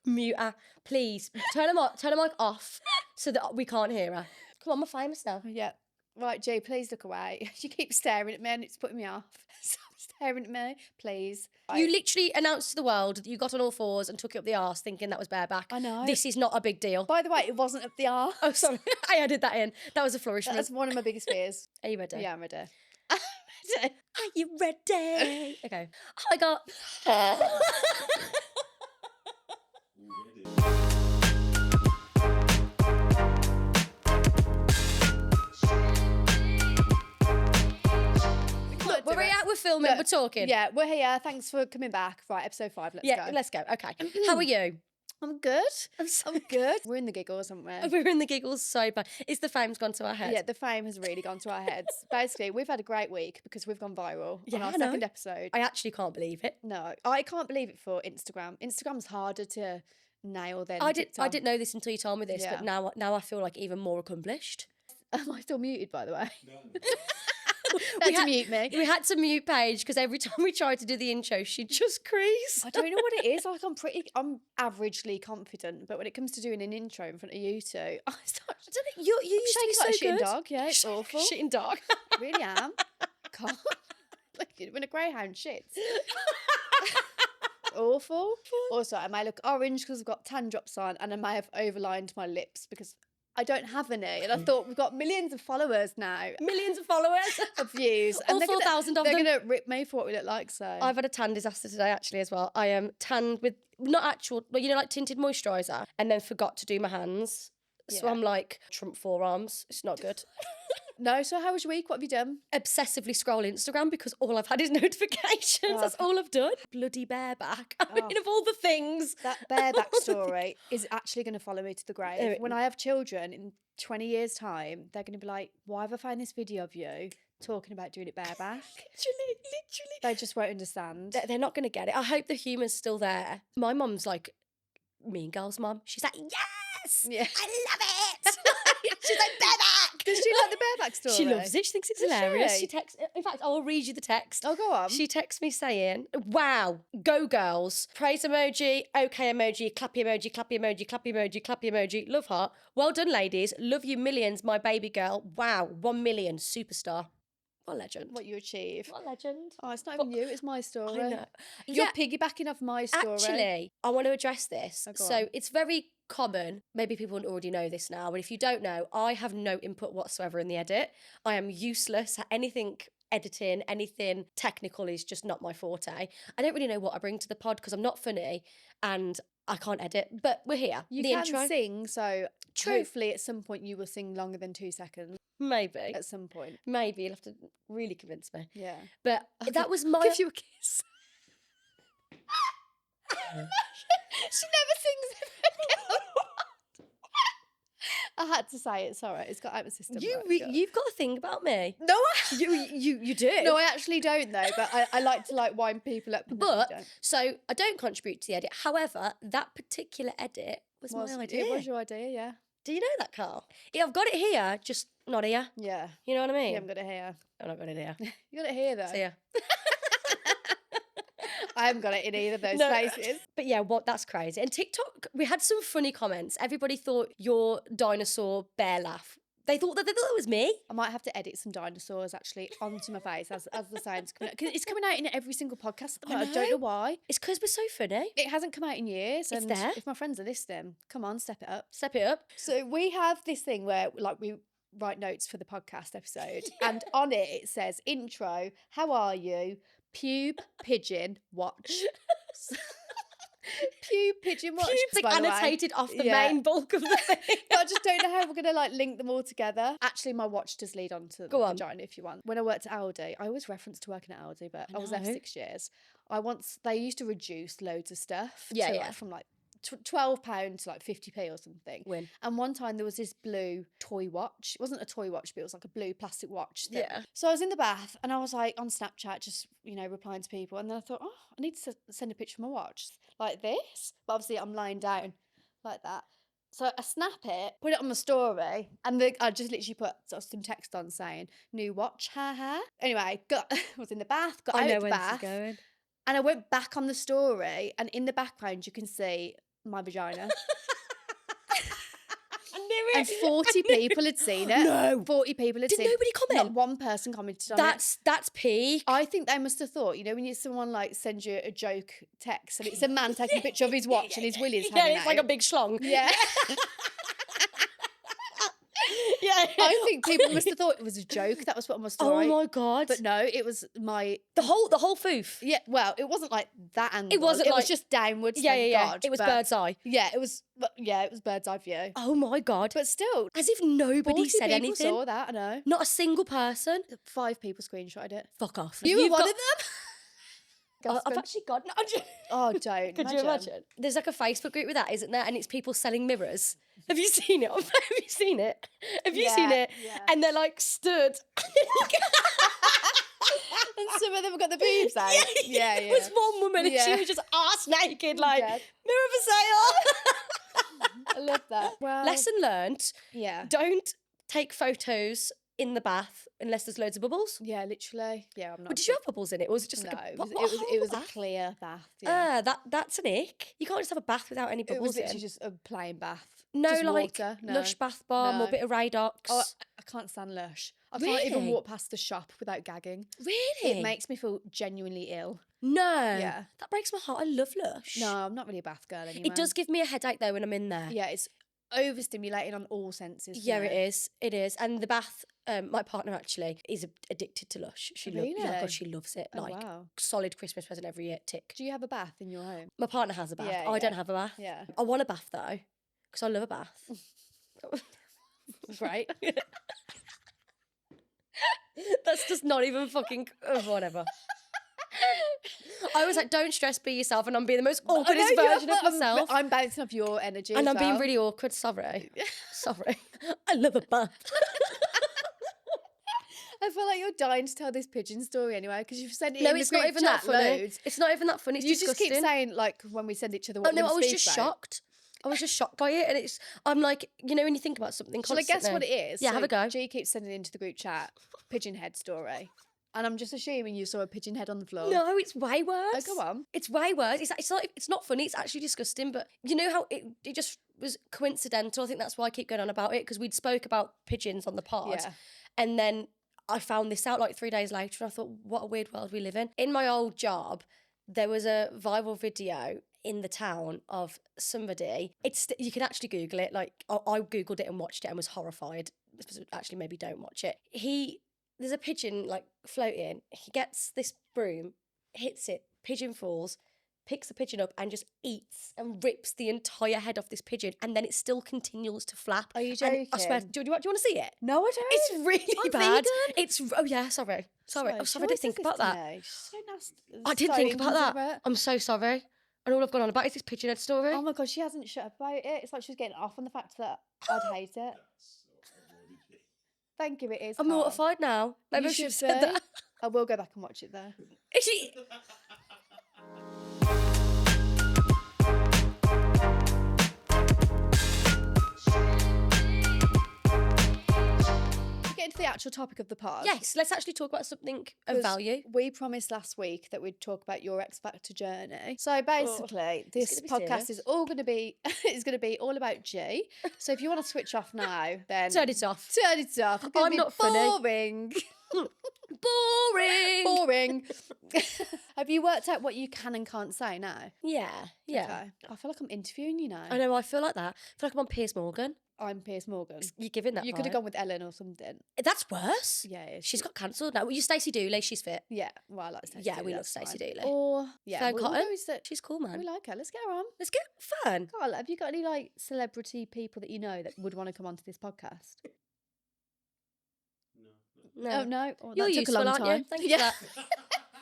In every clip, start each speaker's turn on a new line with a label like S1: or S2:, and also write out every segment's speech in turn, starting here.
S1: Mute her, please. Turn her mic off so that we can't hear her. Come on, we're famous now.
S2: Yeah. Right, G, please look away. She keeps staring at me and it's putting me off. Stop staring at me, please.
S1: You literally announced to the world that you got on all fours and took it up the arse thinking that was bareback.
S2: I know.
S1: This is not a big deal.
S2: By the way, it wasn't up the arse.
S1: Oh, sorry. I added that in. That was a flourishment.
S2: That's one of my biggest fears.
S1: Are you ready?
S2: Yeah, I'm ready.
S1: Are you ready? Okay. I got... We're here, we're filming, we're talking.
S2: Yeah, we're here. Thanks for coming back. Right, episode 5, let's go.
S1: Let's go. Okay. How are you?
S2: I'm good. I'm good. We're in the giggles, aren't we?
S1: We're in the giggles so bad. Is the fame's gone to our heads?
S2: Yeah, the fame has really gone to our heads. Basically, we've had a great week because we've gone viral on our second episode.
S1: I actually can't believe it.
S2: No, I can't believe it for Instagram. Instagram's harder to nail than TikTok.
S1: I didn't know this until you told me this, but now I feel like even more accomplished.
S2: Am I still muted, by the way?
S3: No.
S2: We had to mute me.
S1: We had to mute Paige because every time we tried to do the intro, she'd just crease.
S2: I don't know what it is. Like I'm averagely confident, but when it comes to doing an intro in front of you two, I
S1: don't know. You used to be so
S2: like a
S1: good.
S2: shitting dog. Yeah, it's awful.
S1: Shitting dog.
S2: Really am. God, like when a greyhound shits. Awful. Also, I may look orange because I've got tan drops on, and I may have overlined my lips because I don't have any. And I thought we've got millions of followers now.
S1: Millions of followers.
S2: Of views.
S1: All 4,000 of them.
S2: They're going to rip me for what we look like, so.
S1: I've had a tan disaster today, actually, as well. I am tanned with, not actual, but you know, like tinted moisturiser, and then forgot to do my hands. So
S2: Yeah.
S1: I'm like, Trump forearms. It's not good.
S2: No, so how was your week? What have you done?
S1: Obsessively scroll Instagram because all I've had is notifications. That's all I've done. Bloody bareback. I mean, of all the things.
S2: That bareback story is actually going to follow me to the grave. When I have children in 20 years' time, they're going to be like, why have I found this video of you talking about doing it bareback?
S1: Literally.
S2: They just won't understand.
S1: They're not going to get it. I hope the humour's still there. My mum's like, Mean Girl's mum. She's like, yes,
S2: Yeah.
S1: I love it. She's like, bareback.
S2: Does she like the bareback story?
S1: She loves it. She thinks it's
S2: Does
S1: hilarious.
S2: she?
S1: She texts. In fact, I'll read you the text.
S2: Oh, go on.
S1: She texts me saying, wow, go girls. Praise emoji, okay emoji, clappy emoji, clappy emoji, clappy emoji, clappy emoji. Love heart. Well done, ladies. Love you millions, my baby girl. Wow, 1 million, superstar. What a legend.
S2: What you achieve.
S1: What a legend.
S2: Oh, it's not even you, it's my story.
S1: I know.
S2: You're piggybacking off my story.
S1: Actually, I want to address this.
S2: Oh, go
S1: So
S2: on.
S1: it's very common. Maybe people already know this now, but if you don't know, I have no input whatsoever in the edit. I am useless at anything. Editing, anything technical is just not my forte. I don't really know what I bring to the pod because I'm not funny and I can't edit, but we're here.
S2: You
S1: the
S2: can
S1: intro.
S2: sing, so
S1: True.
S2: hopefully at some point you will sing longer than 2 seconds.
S1: Maybe.
S2: At some point.
S1: Maybe you'll have to really convince me.
S2: Yeah.
S1: But that was my...
S2: Give you a kiss. She never sings again. I had to say it, sorry. It's got out of my system.
S1: You've got a thing about me.
S2: No,
S1: You do.
S2: no, I actually don't though, but I like to like wind people up. And then
S1: But,
S2: you don't.
S1: so I don't contribute to the edit. However, that particular edit was my idea.
S2: It was your idea, yeah.
S1: Do you know that, Carl? Yeah, I've got it here, just not here.
S2: Yeah.
S1: You know what I mean?
S2: You haven't got it here.
S1: I've not got it here.
S2: You got it here though.
S1: So, yeah.
S2: I haven't got it in either of those
S1: No.
S2: places.
S1: But yeah, that's crazy. And TikTok, we had some funny comments. Everybody thought your dinosaur bear laugh. They thought it was me.
S2: I might have to edit some dinosaurs actually onto my face as the sound's coming out. 'Cause it's coming out in every single podcast at the moment. I don't know why.
S1: It's because we're so funny.
S2: It hasn't come out in years.
S1: It's
S2: And
S1: there.
S2: if my friends are listening, come on, step it up.
S1: Step it up.
S2: So we have this thing where like we write notes for the podcast episode and on it says intro, how are you? Pube, pigeon, watch. Pube, pigeon, watch.
S1: Pubes like
S2: by the way.
S1: annotated off the
S2: Yeah.
S1: main bulk of the thing.
S2: But I just don't know how we're going to like link them all together. Actually, my watch does lead on to the
S1: Go on.
S2: vagina if you want. When I worked at Aldi, I always reference to working at Aldi, but I was there for
S1: know.
S2: 6 years. They used to reduce loads of stuff.
S1: Yeah,
S2: to,
S1: yeah.
S2: Like, from like £12 to like 50p or something.
S1: Win.
S2: And one time there was this blue toy watch. It wasn't a toy watch, but it was like a blue plastic watch thing.
S1: Yeah.
S2: So I was in the bath and I was like on Snapchat, just, replying to people. And then I thought, oh, I need to send a picture of my watch like this. But obviously I'm lying down like that. So I snap it, put it on my story, and I just literally put some text on saying, new watch, haha. Anyway, was in the bath, got out of the bath.
S1: going.
S2: And I went back on the story, and in the background, you can see my vagina.
S1: I knew
S2: And 40 people had seen it.
S1: No.
S2: 40 people had
S1: Did
S2: seen it.
S1: nobody comment?
S2: Not one person commented on it.
S1: That's peak.
S2: I think they must have thought, you know, when you someone like sends you a joke text and it's a man taking a picture of his watch and his willies
S1: Yeah,
S2: hanging
S1: it's like a
S2: out.
S1: big schlong.
S2: Yeah.
S1: Yeah.
S2: I think people must have thought it was a joke. That was what must have
S1: Oh
S2: right.
S1: my God.
S2: But no, it was my
S1: the whole foof.
S2: yeah. Well, it wasn't like that angle.
S1: It wasn't
S2: It was
S1: like-
S2: just downwards.
S1: Yeah,
S2: thank
S1: yeah.
S2: God,
S1: It was
S2: but-
S1: bird's eye.
S2: Yeah, it was. But yeah, it was bird's eye view.
S1: Oh my God.
S2: But still,
S1: As if nobody
S2: 40
S1: said
S2: people
S1: anything.
S2: saw that. I know.
S1: Not a single person.
S2: 5 people screenshotted it.
S1: Fuck off.
S2: You were
S1: You've
S2: one
S1: got-
S2: of them.
S1: I've
S2: Gasping.
S1: actually got. No, I'm just-
S2: Oh, don't.
S1: Could you imagine? There's like a Facebook group with that, isn't there? And it's people selling mirrors. Have you seen it? Have you seen it? Have you seen
S2: Yeah,
S1: it?
S2: yeah.
S1: And they're like stood.
S2: And some of them have got the boobs out. Yeah,
S1: It was one woman and she
S2: Yeah.
S1: was just arse naked, like
S2: dead.
S1: mirror for sale.
S2: I love that. Well,
S1: Lesson learned:
S2: yeah.
S1: don't take photos in the bath unless there's loads of bubbles.
S2: Yeah, literally. Yeah, I'm not.
S1: But did you have bubbles in it, or was it just
S2: No,
S1: like a,
S2: it was,
S1: what
S2: it was a
S1: bath?
S2: clear bath. Yeah.
S1: That's an ick. You can't just have a bath without any
S2: It
S1: bubbles
S2: was
S1: in.
S2: literally just a plain bath.
S1: No,
S2: just
S1: like
S2: water. No.
S1: Lush bath bomb or
S2: No.
S1: bit of Radox.
S2: Oh, I can't stand Lush. I can't even
S1: Really?
S2: walk past the shop without gagging.
S1: Really?
S2: It makes me feel genuinely ill.
S1: No.
S2: Yeah.
S1: That breaks my heart. I love Lush.
S2: No, I'm not really a bath girl anymore.
S1: It does give me a headache though when I'm in there.
S2: Yeah, it's overstimulating on all senses. for
S1: Yeah,
S2: me.
S1: it is. It is. And the bath, my partner actually is addicted to Lush. She loves. Yeah,
S2: Really?
S1: God, she loves it.
S2: Oh,
S1: Like
S2: wow.
S1: solid Christmas present every year. Tick.
S2: Do you have a bath in your home?
S1: My partner has a bath.
S2: Yeah,
S1: I don't
S2: yeah.
S1: have a bath.
S2: Yeah.
S1: I want a bath though, because I love a bath.
S2: Great.
S1: That's just not even fucking whatever. I was like, don't stress, be yourself, and I'm being the most awkwardest version of myself.
S2: I'm bouncing off your energy.
S1: And
S2: as
S1: I'm being
S2: well.
S1: really awkward. Sorry. Sorry. I love a bath.
S2: I feel like you're dying to tell this pigeon story anyway because you've sent it
S1: No,
S2: in the
S1: it's not
S2: group
S1: even
S2: chat
S1: that funny.
S2: loads.
S1: It's not even that funny. It's
S2: You
S1: disgusting.
S2: just keep saying like when we send each other
S1: Oh
S2: what
S1: no,
S2: we're
S1: I
S2: gonna
S1: was
S2: speak
S1: just
S2: about.
S1: shocked. I was just shocked by it, and it's. I'm like, you know, when you think about something
S2: Shall I
S1: constantly.
S2: guess what it is?
S1: Yeah, have a go.
S2: G keeps sending it into the group chat pigeon head story, and I'm just assuming you saw a pigeon head on the floor.
S1: No, it's way worse.
S2: Oh, go on.
S1: It's way worse. It's not funny. It's actually disgusting. But you know how it just was coincidental. I think that's why I keep going on about it because we'd spoke about pigeons on the pod,
S2: Yeah.
S1: and then I found this out like 3 days later, and I thought, what a weird world we live in. In my old job, there was a viral video in the town of somebody. You can actually Google it. Like I Googled it and watched it and was horrified. Actually, maybe don't watch it. There's a pigeon like floating. He gets this broom, hits it, pigeon falls, picks the pigeon up and just eats and rips the entire head off this pigeon, and then it still continues to flap.
S2: Are you
S1: And I swear,
S2: joking?
S1: do you want to see it?
S2: No, I don't.
S1: It's really
S2: I'm
S1: bad.
S2: vegan.
S1: It's oh yeah, sorry. Oh, sorry, I didn't think about that.
S2: So nasty.
S1: I didn't think about that.
S2: inconsiderate.
S1: I'm so sorry. And all I've gone on about is this pigeon head story.
S2: Oh my god, she hasn't shut up about it. It's like she's getting off on the fact that I'd hate it. Thank you, it is.
S1: I'm
S2: Carl.
S1: mortified now. Maybe
S2: You
S1: I should have
S2: should
S1: said
S2: be.
S1: that.
S2: I will go back and watch it though.
S1: She-
S2: Get into the actual topic of the pod.
S1: yes, let's actually talk about something of
S2: 'Cause
S1: value.
S2: We promised last week that we'd talk about your X Factor journey. So basically, this
S1: gonna be
S2: podcast
S1: serious.
S2: is all going to be is going to be all about G. So if you want to switch off now, then
S1: Turn it off.
S2: Turn it off. It's gonna
S1: I'm
S2: be
S1: not funny.
S2: boring.
S1: Boring.
S2: Boring. Have you worked out what you can and can't say now?
S1: Yeah, yeah.
S2: Okay. I feel like I'm interviewing you now.
S1: I know. I feel like that. I feel like I'm on Piers Morgan.
S2: I'm Piers Morgan.
S1: You're giving that.
S2: You could have
S1: vibe.
S2: gone with Ellen or something.
S1: That's worse.
S2: Yeah, it is.
S1: She's got cancelled now. Well, you Stacey Dooley. She's fit.
S2: Yeah, well, I like Stacey.
S1: Yeah,
S2: Dooley,
S1: we love
S2: that's
S1: Stacey
S2: fine.
S1: Dooley.
S2: Or yeah,
S1: Fern
S2: we'll
S1: Cotton.
S2: go with that.
S1: She's cool, man.
S2: We like her. Let's get her on.
S1: Let's get fun.
S2: Carl, have you got any like celebrity people that you know that would want to come onto this podcast?
S1: No.
S2: Oh no, oh,
S1: You're
S2: that took a
S1: useful,
S2: long
S1: aren't
S2: time.
S1: you? Thank you
S2: Yeah.
S1: for that.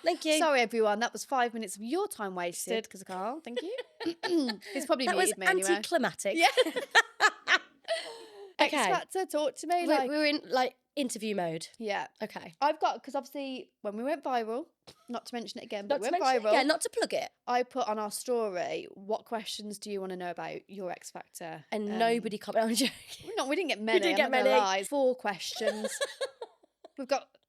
S1: Thank you.
S2: Sorry, everyone. That was 5 minutes of your time wasted because of Carl. Thank you. He's probably
S1: that was
S2: muted me anyway.
S1: anticlimactic.
S2: Yeah. X
S1: Okay.
S2: Factor, talk to me.
S1: We're,
S2: Like,
S1: we're in like interview mode.
S2: yeah.
S1: Okay.
S2: I've got because obviously when we went viral, not to mention it again, but
S1: Not
S2: we
S1: to
S2: went
S1: mention,
S2: viral.
S1: yeah, not to plug it.
S2: I put on our story, what questions do you want to know about your X Factor?
S1: And nobody commented. I'm joking.
S2: We didn't get many.
S1: didn't
S2: I'm
S1: get
S2: not gonna
S1: many.
S2: lie. 4 questions.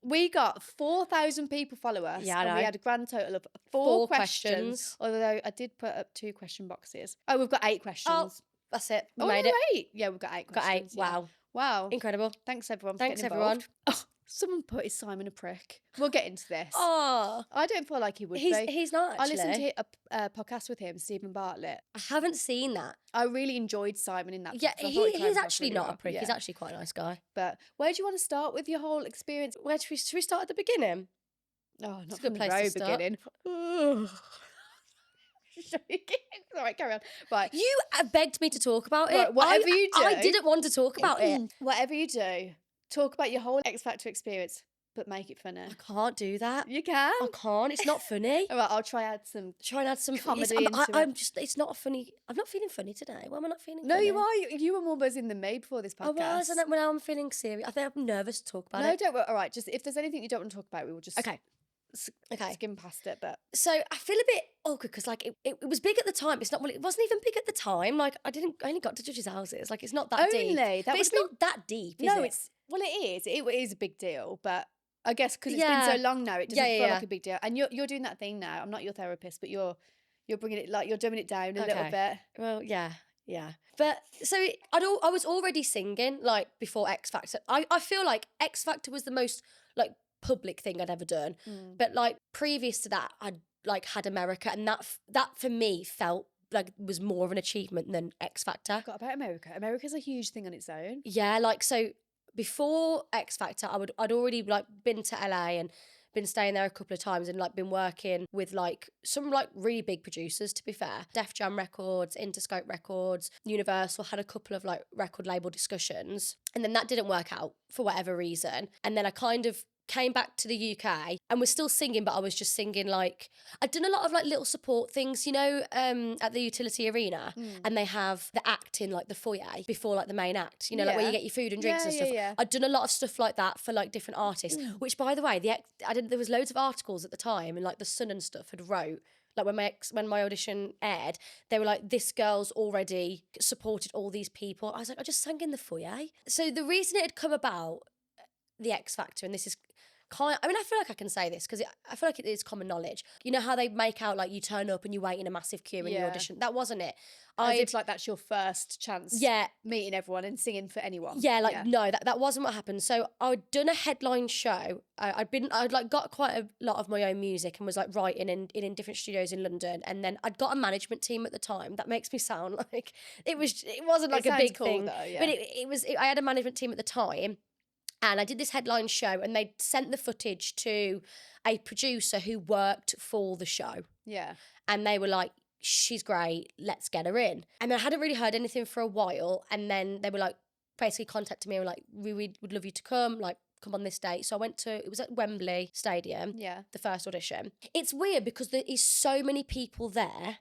S2: We got 4,000 people follow us,
S1: Yeah, I
S2: and we
S1: know.
S2: had a grand total of four
S1: 4
S2: questions.
S1: questions.
S2: Although I did put up 2 question boxes. Oh, we've got 8
S1: Oh,
S2: questions.
S1: that's it. We
S2: Oh,
S1: made
S2: no,
S1: it.
S2: 8. Yeah, we've got 8
S1: Got 8.
S2: questions. Yeah.
S1: Wow.
S2: Wow.
S1: Incredible.
S2: Thanks everyone for
S1: Thanks,
S2: getting
S1: everyone.
S2: involved. Oh, someone put, is Simon a prick? We'll get into this.
S1: Oh,
S2: I don't feel like he would be.
S1: he's not
S2: I listened
S1: actually.
S2: to a podcast with him, Stephen Bartlett.
S1: I haven't seen that.
S2: I really enjoyed Simon in that.
S1: Yeah,
S2: because I thought came
S1: he's
S2: across
S1: actually
S2: really
S1: not a
S2: well.
S1: prick.
S2: Yeah.
S1: He's actually quite a nice guy.
S2: But where do you want to start with your whole experience?
S1: Should we start at the beginning?
S2: Oh,
S1: It's
S2: not
S1: a
S2: from
S1: good
S2: the
S1: place
S2: very
S1: to start.
S2: beginning. All right, carry on. Right.
S1: You begged me to talk about it.
S2: Right, whatever you do.
S1: I didn't want to talk about it.
S2: Whatever you do, talk about your whole X Factor experience, but make it funny.
S1: I can't do that.
S2: You can.
S1: I can't. It's not funny.
S2: All right, I'll try add some.
S1: Try and add some
S2: Comedy
S1: I'm,
S2: into
S1: I'm
S2: it.
S1: just. It's not funny. I'm not feeling funny today. Why am I not feeling?
S2: No,
S1: funny?
S2: you are. You were more buzzing than me before this
S1: I
S2: podcast.
S1: was, and then when I'm feeling serious, I think I'm nervous to talk about
S2: No,
S1: it.
S2: don't worry. All right, just if there's anything you don't want to talk about, we will just
S1: Okay. Okay.
S2: skim past it. But
S1: So I feel a bit awkward because like it was big at the time. It's not. Well, it wasn't even big at the time. Like I only got to judges' houses. Like it's not that deep.
S2: That
S1: But
S2: would
S1: it's
S2: be
S1: not that deep. Is
S2: no,
S1: it?
S2: it's well, it is. It is a big deal, but I guess because it's
S1: Yeah.
S2: been so long now, it doesn't
S1: Yeah,
S2: feel
S1: yeah.
S2: like a big deal. And you're doing that thing now. I'm not your therapist, but you're bringing it like you're dumbing it down a little
S1: Okay.
S2: bit.
S1: Well, yeah. But so I was already singing like before X Factor. I feel like X Factor was the most like public thing I'd ever done. But like previous to that, I'd like had America, and that for me felt like was more of an achievement than X Factor.
S2: Forgot about America. America's a huge thing on its own.
S1: Yeah, like so before X Factor, I'd already like been to LA and been staying there a couple of times and like been working with like some like really big producers, to be fair. Def Jam Records, Interscope Records, Universal, had a couple of like record label discussions, and then that didn't work out for whatever reason. And then I kind of came back to the UK and was still singing, but I was just singing like I'd done a lot of like little support things, you know, at the utility arena, and they have the act in like the foyer before like the main act, you know, like where you
S2: Yeah.
S1: get your food and drinks and
S2: Yeah,
S1: stuff.
S2: yeah.
S1: I'd done a lot of stuff like that for like different artists, which by the way, there was loads of articles at the time, and like the Sun and stuff had wrote. Like when my audition aired, they were like, this girl's already supported all these people. I was like, I just sang in the foyer. So the reason it had come about, the X Factor, and this is I mean, I feel like I can say this because I feel like it is common knowledge. You know how they make out like you turn up and you wait in a massive queue and you
S2: Yeah.
S1: audition? That wasn't it.
S2: As if like that's your first chance.
S1: Yeah.
S2: Meeting everyone and singing for anyone.
S1: Yeah, like no, that wasn't what happened. So I'd done a headline show. I'd like got quite a lot of my own music and was like writing in different studios in London. And then I'd got a management team at the time. That makes me sound like it wasn't like
S2: It
S1: a big
S2: sounds cool,
S1: thing.
S2: though, yeah.
S1: But I had a management team at the time. And I did this headline show, and they sent the footage to a producer who worked for the show.
S2: Yeah.
S1: And they were like, she's great, let's get her in. And I hadn't really heard anything for a while. And then they were like, basically contacted me and were like, we would love you to come on this date. So I went it was at Wembley Stadium,
S2: Yeah.
S1: the first audition. It's weird because there is so many people there,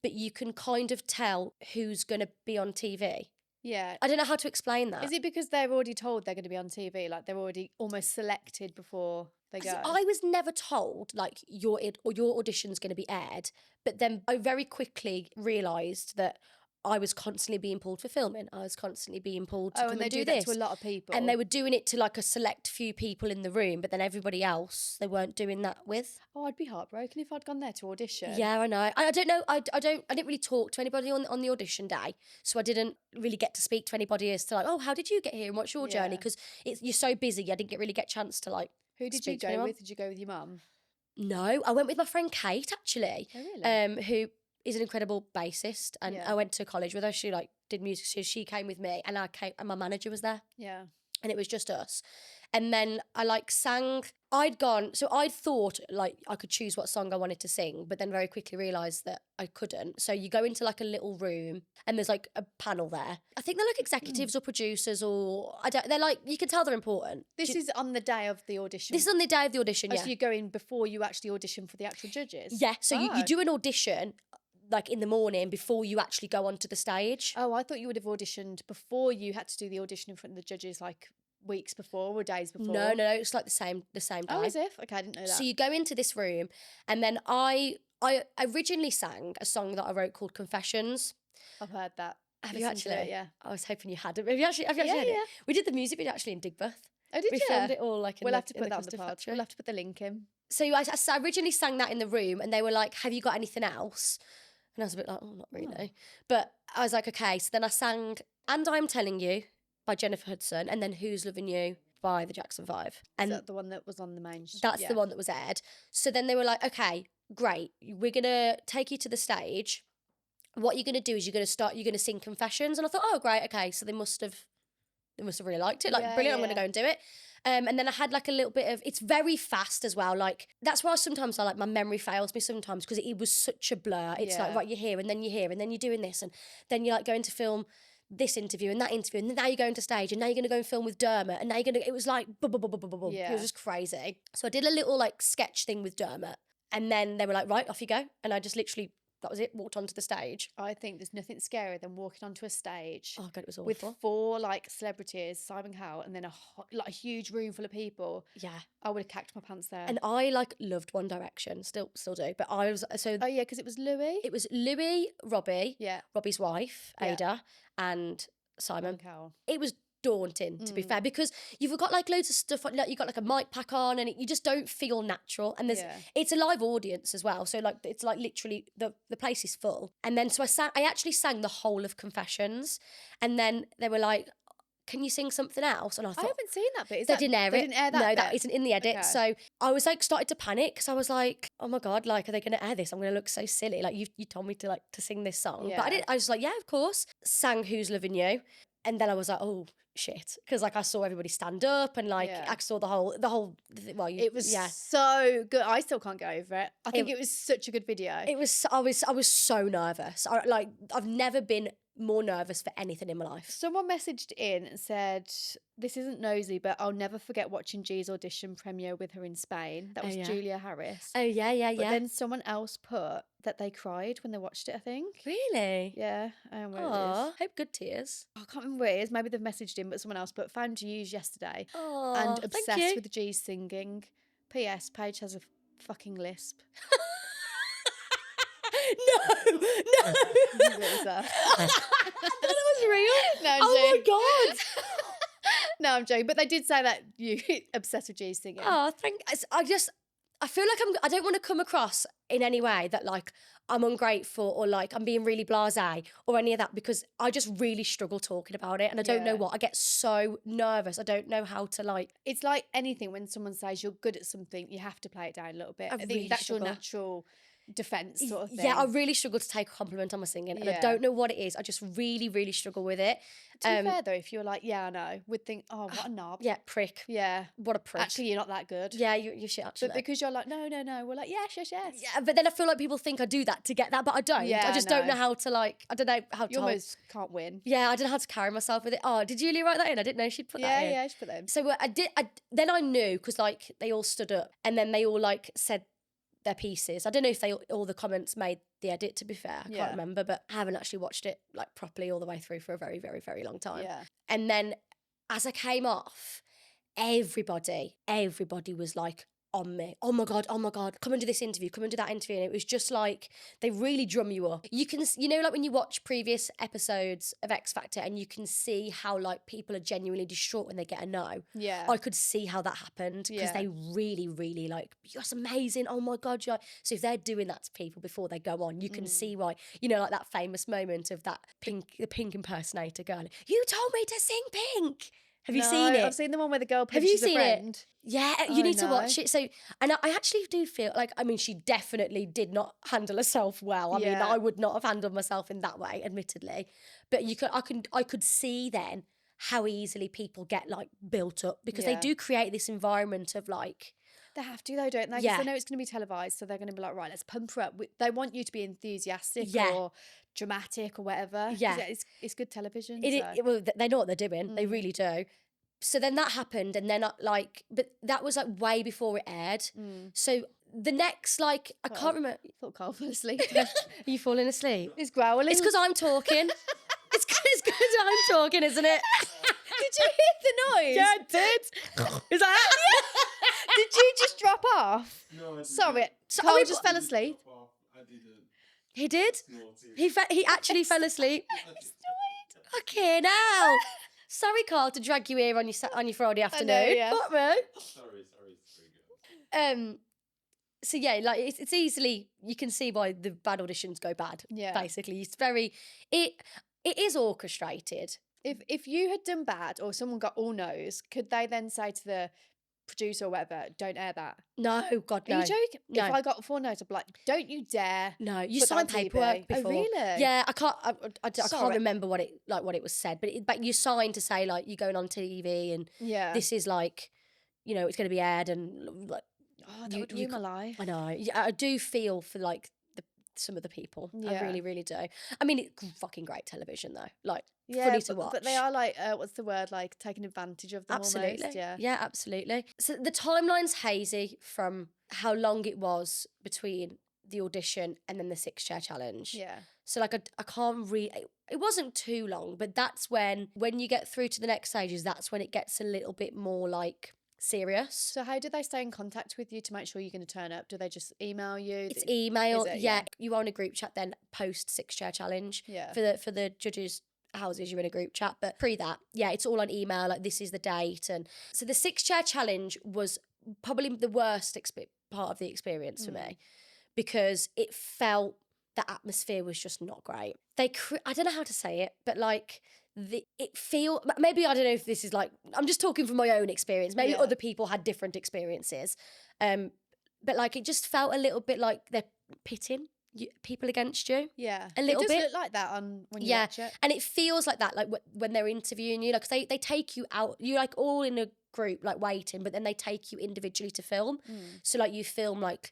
S1: but you can kind of tell who's going to be on TV.
S2: Yeah.
S1: I don't know how to explain that.
S2: Is it because they're already told they're going to be on TV? Like they're already almost selected before they go?
S1: I was never told like your audition's going to be aired, but then I very quickly realised that I was constantly being pulled for filming. I was constantly being pulled to come
S2: and they
S1: do
S2: do that
S1: this.
S2: to a lot of people.
S1: And they were doing it to like a select few people in the room, but then everybody else they weren't doing that with.
S2: Oh, I'd be heartbroken if I'd gone there to audition.
S1: Yeah, I know. I don't know. I didn't really talk to anybody on the audition day, so I didn't really get to speak to anybody as to like, oh, how did you get here and what's your journey?
S2: Yeah.
S1: Because you're so busy. I didn't really get a chance to like.
S2: Who did you
S1: speak to
S2: go
S1: anyone.
S2: with? Did you go with your mum?
S1: No, I went with my friend Kate actually.
S2: Oh, really?
S1: Who is an incredible bassist, and
S2: Yeah.
S1: I went to college with her. She like did music, so she came with me, and and my manager was there,
S2: Yeah.
S1: and it was just us. And then I like sang. I'd thought like I could choose what song I wanted to sing, but then very quickly realised that I couldn't. So you go into like a little room, and there's like a panel there. I think they're like executives or producers, or they're like, you can tell they're important.
S2: This is on the day of the audition.
S1: This is on the day of the audition.
S2: Oh,
S1: Yeah.
S2: so you go in before you actually audition for the actual judges?
S1: Yeah, so you
S2: Oh.
S1: do an audition like in the morning before you actually go onto the stage.
S2: Oh, I thought you would have auditioned before you had to do the audition in front of the judges, like weeks before or days before.
S1: No, it's like the same day.
S2: Oh, is it? Okay, I didn't know that.
S1: So you go into this room, and then I originally sang a song that I wrote called Confessions.
S2: I've heard that.
S1: Have you
S2: Listened to
S1: actually?
S2: it, yeah.
S1: I was hoping you had it. Have you actually
S2: Yeah,
S1: heard
S2: yeah.
S1: it? We did the music video actually in Digbeth.
S2: Oh, did
S1: We
S2: you?
S1: filmed it all like in
S2: We'll
S1: the,
S2: have to
S1: in
S2: put
S1: the
S2: that on the
S1: custard
S2: pod.
S1: factory.
S2: We'll have to put the link in.
S1: So I originally sang that in the room, and they were like, "Have you got anything else?" And I was a bit like, "Oh, not really." But I was like, "Okay." So then I sang "And I'm Telling You" by Jennifer Hudson, and then "Who's Loving You" by the Jackson 5.
S2: Is
S1: And
S2: that the one that was on the main?
S1: that's
S2: Yeah.
S1: the one that was aired. So then they were like, "Okay, great. We're gonna take you to the stage. What you're gonna do is you're gonna sing Confessions." And I thought, "Oh, great. Okay." So they must have really liked it. Like,
S2: Yeah,
S1: brilliant. I'm
S2: yeah.
S1: gonna go and do it. And then I had like a little bit of, it's very fast as well. Like, that's why sometimes I like, my memory fails me sometimes because it was such a blur. It's like,
S2: Yeah.
S1: right, you're here and then you're here and then you're doing this. And then you're like going to film this interview and that interview. And then now you're going to stage and now you're going to go and film with Dermot. And now it was like, boom, boom, boom, boom, boom, boom. It
S2: Yeah.
S1: was just crazy. So I did a little like sketch thing with Dermot. And then they were like, right, off you go. And I just literally, that was it, walked onto the stage.
S2: I think there's nothing scarier than walking onto a stage.
S1: Oh, God, it was
S2: With
S1: awful.
S2: 4 like celebrities, Simon Cowell, and then a huge room full of people.
S1: Yeah.
S2: I would have cacked my pants there.
S1: And I like loved One Direction, still do. But I was, so
S2: oh yeah, because it was Louis.
S1: it was Louis, Robbie,
S2: Yeah.
S1: Robbie's wife,
S2: Yeah.
S1: Ada, and Simon.
S2: Cowell.
S1: It was daunting, to be fair, because you've got like loads of stuff, like you've got like a mic pack on and you just don't feel natural. And it's a live audience as well. So like, it's like literally the place is full. And then, so I actually sang the whole of Confessions. And then they were like, can you sing something else? And I
S2: I
S1: thought,
S2: haven't seen that bit.
S1: they didn't air
S2: they
S1: it.
S2: didn't air that
S1: No,
S2: bit?
S1: that isn't in the edit.
S2: Okay.
S1: So I was like, started to panic because I was like, oh my God, like, are they going to air this? I'm going to look so silly. Like, you told me to sing this song. But I
S2: Yeah.
S1: didn't. I was like, yeah, of course. Sang Who's Loving You. And then I was like, oh shit. Because like I saw everybody stand up and like
S2: Yeah.
S1: I saw well,
S2: It was
S1: yeah.
S2: so good. I still can't get over it. I think it was such a good video.
S1: It was, I was so nervous. I've never been more nervous for anything in my life.
S2: Someone messaged in and said, this isn't nosy, but I'll never forget watching G's audition premiere with her in Spain. That was
S1: yeah.
S2: Julia Harris.
S1: Oh yeah, yeah,
S2: But
S1: yeah.
S2: then someone else put that they cried when they watched it, I think.
S1: Really?
S2: Yeah, I don't know what it
S1: Aw,
S2: is.
S1: hope good tears.
S2: I can't remember what it is. Maybe they've messaged in, but someone else put found G's yesterday
S1: Oh,
S2: and obsessed with the G's singing. P.S. Paige has a fucking lisp.
S1: No.
S2: What was that?
S1: That was real.
S2: No, I'm
S1: Oh
S2: joking.
S1: my God.
S2: No, I'm joking. But they did say that you obsessed with G's singing.
S1: Oh, I feel like I don't want to come across in any way that like I'm ungrateful or like I'm being really blasé or any of that, because I just really struggle talking about it and I don't know
S2: Yeah.
S1: what. I get so nervous. I don't know how to like.
S2: It's like anything when someone says you're good at something, you have to play it down a little bit. I think
S1: really
S2: that's
S1: struggle.
S2: your natural defense sort of thing.
S1: Yeah, I really struggle to take a compliment on my singing and I
S2: Yeah.
S1: don't know what it is. I just really, really struggle with it.
S2: To be fair though, if you're like, yeah, I know, would think, oh, what a knob.
S1: Yeah, prick.
S2: Yeah.
S1: What a prick.
S2: Actually, you're not that good.
S1: Yeah, you're shit actually.
S2: But because you're like, no, we're like, yes.
S1: Yeah, but then I feel like people think I do that to get that, but I don't.
S2: Yeah,
S1: I
S2: I
S1: just don't
S2: know.
S1: know how to like, I don't know how to
S2: You almost can't win.
S1: Yeah, I don't know how to carry myself with it. Oh, did Julia write that in? I didn't know she'd put that in.
S2: Yeah, just put them.
S1: So then I knew because like they all stood up and then they all like said their pieces. I don't know if all the comments made the edit, to be fair. I
S2: Yeah.
S1: can't remember, but I haven't actually watched it like properly all the way through for a very, very, very long time.
S2: Yeah.
S1: And then as I came off, everybody was like on me. Oh my God, come and do this interview, come and do that interview. And it was just like, they really drum you up. You can, like when you watch previous episodes of X Factor and you can see how like people are genuinely distraught when they get a no.
S2: Yeah.
S1: I could see how that happened because
S2: Yeah.
S1: they really, really like, you're amazing. Oh my God. So if they're doing that to people before they go on, you can see why, like that famous moment of the Pink impersonator girl. You told me to sing Pink. Have you seen it?
S2: I've seen the one where the girl
S1: Have you
S2: punches a
S1: seen
S2: friend.
S1: it? Yeah,
S2: Oh,
S1: you need to
S2: no.
S1: watch it. So, and I actually do feel like, I mean, she definitely did not handle herself well. I mean,
S2: Yeah.
S1: I would not have handled myself in that way, admittedly. But I could see then how easily people get like built up because they
S2: Yeah.
S1: do create this environment of like,
S2: They have to though, don't they? Because
S1: Yeah.
S2: they know it's going to be televised, so they're going to be like, right, let's pump her up. They want you to be enthusiastic
S1: Yeah.
S2: or dramatic or whatever. 'Cause
S1: Yeah.
S2: it's good television.
S1: well, they know what they're doing. They really do. So then that happened, and then but that was like way before it aired. So the next I can't remember.
S2: I thought Carl fell asleep.
S1: Are you falling asleep?
S2: He's growling.
S1: It's because I'm talking. it's because I'm talking, isn't it?
S2: Did you hear the noise?
S1: Yeah, I did. Is that?
S2: Did you just drop off?
S3: No, I didn't.
S2: Sorry,
S1: Sorry,
S2: Carl just
S1: but-
S2: fell asleep.
S3: I didn't.
S1: He did.
S3: Naughty.
S1: He actually fell asleep. Okay, now. Sorry, Carl, to drag you here on your Friday afternoon.
S2: know, yeah.
S1: Fuck me.
S3: Sorry, girls.
S1: So yeah, like it's easily, you can see why the bad auditions go bad.
S2: Yeah.
S1: Basically, it's very it is orchestrated.
S2: If you had done bad or someone got all no's, could they then say to the producer or whatever, don't air that?
S1: No, God,
S2: Are
S1: no.
S2: you joking?
S1: No.
S2: If I got 4 no's, I'd be like, don't you dare.
S1: No, you
S2: put that
S1: signed
S2: on TV.
S1: paperwork before.
S2: Oh, really?
S1: Yeah, I can't
S2: Sorry.
S1: remember what it was said, but you signed to say like you're going on TV and
S2: Yeah.
S1: this is like, it's going to be aired and like.
S2: Oh, that would ruin my life.
S1: I know. Yeah, I do feel for like some of the people. I
S2: Yeah.
S1: really, really do. I mean, it's fucking great television though. Like
S2: Yeah,
S1: funny to watch.
S2: but they are like, what's the word? Like taking advantage of them
S1: Absolutely.
S2: almost. Yeah.
S1: Yeah, absolutely. So the timeline's hazy from how long it was between the audition and then the 6-chair challenge.
S2: Yeah.
S1: So like I can't really. It wasn't too long, but that's when you get through to the next stages, that's when it gets a little bit more like serious.
S2: So how do they stay in contact with you to make sure you're going to turn up? Do they just email you?
S1: It's email.
S2: Is it?
S1: Yeah. You are in a group chat then post 6-chair challenge.
S2: Yeah.
S1: For the judges' houses, you're in a group chat. But pre that, yeah, it's all on email. Like this is the date, and so the 6-chair challenge was probably the worst part of the experience for me, because it felt the atmosphere was just not great. I don't know how to say it, but like. Maybe I don't know if this is like, I'm just talking from my own experience. Maybe
S2: Yeah.
S1: other people had different experiences. But like it just felt a little bit like they're pitting people against you.
S2: Yeah.
S1: A little
S2: it does
S1: bit.
S2: look like that when you
S1: Yeah.
S2: watch it.
S1: And it feels like that, like when they're interviewing you, like 'cause they take you out, you're like all in a group, like waiting, but then they take you individually to film. So like you film like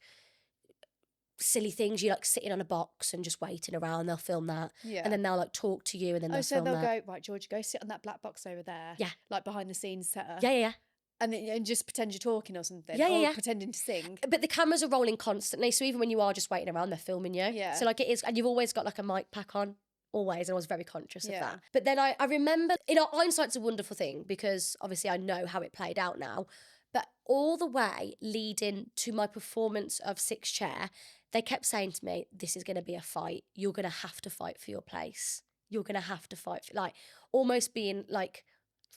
S1: silly things, you like sitting on a box and just waiting around, they'll film that.
S2: Yeah.
S1: And then they'll like talk to you and then they'll
S2: so
S1: film
S2: they'll
S1: that.
S2: go, right, George, go sit on that black box over there.
S1: Yeah.
S2: Like behind the scenes setup.
S1: Yeah.
S2: And just pretend you're talking or something.
S1: Yeah,
S2: or
S1: yeah.
S2: pretending to sing.
S1: But the cameras are rolling constantly, so even when you are just waiting around, they're filming you.
S2: Yeah.
S1: So like it is, and you've always got like a mic pack on, always, and I was very conscious of
S2: Yeah.
S1: that. But then I remember, hindsight's a wonderful thing because obviously I know how it played out now, but all the way leading to my performance of 6-chair, they kept saying to me, this is going to be a fight. You're going to have to fight for your place. You're going to have to fight, like almost being like,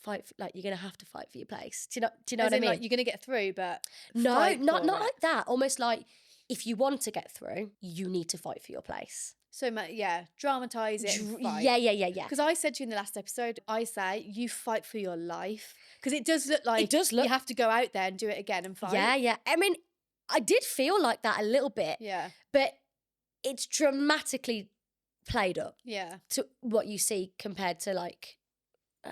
S1: you're going to have to fight for your place. Do you know
S2: As
S1: what I
S2: in,
S1: mean?
S2: like, you're going to get through, but
S1: No,
S2: fight
S1: not
S2: for it.
S1: like that. Almost like if you want to get through, you need to fight for your place.
S2: So, yeah, dramatise it and fight.
S1: Yeah.
S2: Because I said to you in the last episode, I say you fight for your life. Because it does look like
S1: look-
S2: you have to go out there and do it again and fight.
S1: Yeah. I mean, I did feel like that a little bit,
S2: Yeah.
S1: but it's dramatically played up
S2: Yeah.
S1: to what you see compared to like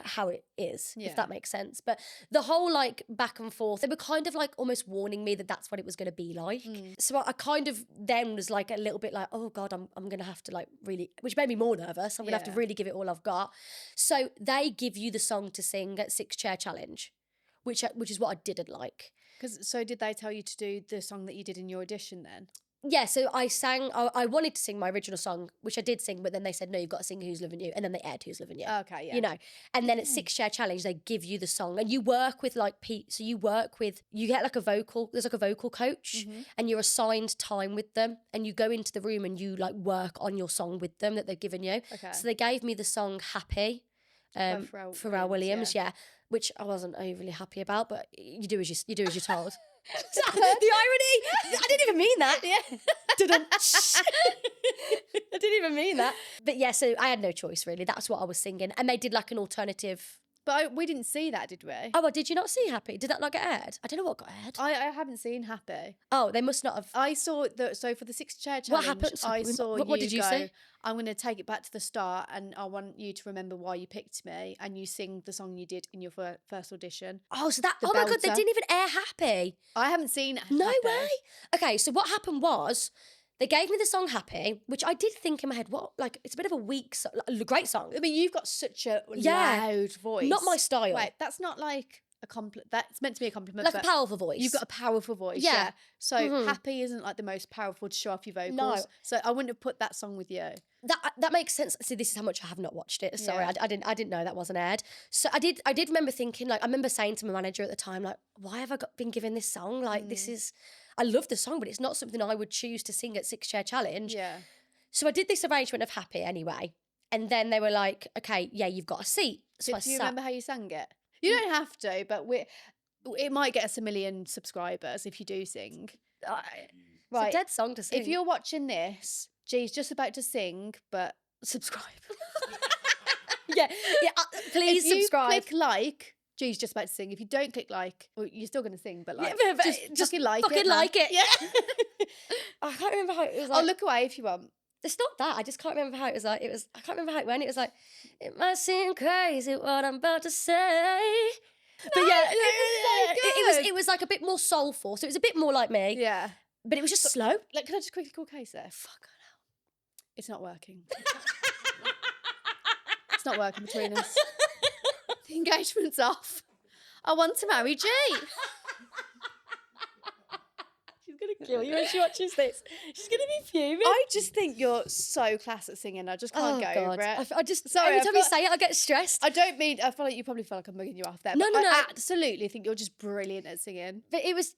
S1: how it is,
S2: Yeah.
S1: if that makes sense. But the whole like back and forth, they were kind of like almost warning me that that's what it was going to be like. So I kind of then was like a little bit like, oh God, I'm going to have to like really, which made me more nervous. I'm going to have to
S2: Yeah.
S1: really give it all I've got. So they give you the song to sing at 6-chair challenge, which is what I didn't like.
S2: So did they tell you to do the song that you did in your audition then?
S1: Yeah, so I wanted to sing my original song, which I did sing, but then they said, no, you've got to sing Who's Loving You. And then they aired Who's Loving You.
S2: Okay, yeah.
S1: You know, and then at 6-chair challenge, they give you the song and you work with like Pete. So you get like there's like a vocal coach and you're assigned time with them and you go into the room and you like work on your song with them that they've given you.
S2: Okay.
S1: So they gave me the song Happy
S2: By
S1: Pharrell Williams, yeah, which I wasn't overly happy about, but you do as you're told. The irony! I didn't even mean that.
S2: Yeah.
S1: I didn't even mean that. But yeah, so I had no choice really. That's what I was singing, and they did like an alternative.
S2: But we didn't see that, did we?
S1: Oh, well, did you not see Happy? Did that not get aired? I don't know what got aired.
S2: I haven't seen Happy.
S1: Oh, they must not have.
S2: I saw so for the 6-chair challenge.
S1: What happened?
S2: I saw
S1: What did you
S2: go,
S1: say?
S2: I'm going to take it back to the start, and I want you to remember why you picked me, and you sing the song you did in your first audition.
S1: Oh, so that.
S2: The
S1: Oh my God, they
S2: belter.
S1: didn't even air Happy.
S2: I haven't seen.
S1: No
S2: Happy.
S1: way. Okay, so what happened was they gave me the song Happy, which I did think in my head, what? Like, it's a bit of a weak, a great song.
S2: I mean, you've got such a
S1: Yeah.
S2: loud voice.
S1: Not my style.
S2: Wait, that's not like a compliment. That's meant to be a compliment.
S1: Like a
S2: but
S1: powerful voice.
S2: You've got a powerful voice.
S1: Yeah.
S2: Yeah. So
S1: Mhm.
S2: Happy isn't like the most powerful to show off your vocals.
S1: No.
S2: So I wouldn't have put that song with you.
S1: That makes sense. See, this is how much I have not watched it. Sorry,
S2: Yeah.
S1: I didn't know that wasn't aired. So I did remember thinking, like, I remember saying to my manager at the time, like, why have I been given this song? Like, this is, I love the song, but it's not something I would choose to sing at 6-chair challenge.
S2: Yeah.
S1: So I did this arrangement of Happy anyway. And then they were like, okay, yeah, you've got a seat. So I
S2: Do you
S1: sat.
S2: remember how you sang it? You don't have to, but it might get us 1 million subscribers if you do sing.
S1: It's a dead song to sing.
S2: If you're watching this, G's just about to sing, but subscribe.
S1: yeah, please
S2: if you
S1: subscribe.
S2: click like, G's just about to sing. If you don't click like, well, you're still going to sing, but like,
S1: but
S2: just fucking like
S1: fucking
S2: it. Man.
S1: like it.
S2: Yeah.
S1: I can't remember how it was.
S2: I'll
S1: Like,
S2: look away if you want.
S1: it's not that. I just can't remember how it was. Like, it was. I can't remember how it went. It was like, it might seem crazy what I'm about to say. But yeah, it was like a bit more soulful. So it was a bit more like me.
S2: Yeah.
S1: But it was just slow.
S2: Like, can I just quickly call Casey?
S1: Fuck hell.
S2: It's not working. It's not working between us. The engagement's off. I want to marry G.
S1: She's gonna kill you when she watches this. She's gonna be fuming.
S2: I just think you're so class at singing. I just can't get over it.
S1: I just
S2: Sorry,
S1: every
S2: I
S1: time you
S2: feel-
S1: say it, I get stressed.
S2: I don't mean. I feel like you probably feel like I'm mugging you off there.
S1: No,
S2: but
S1: no,
S2: I
S1: no.
S2: absolutely think you're just brilliant at singing.
S1: But it was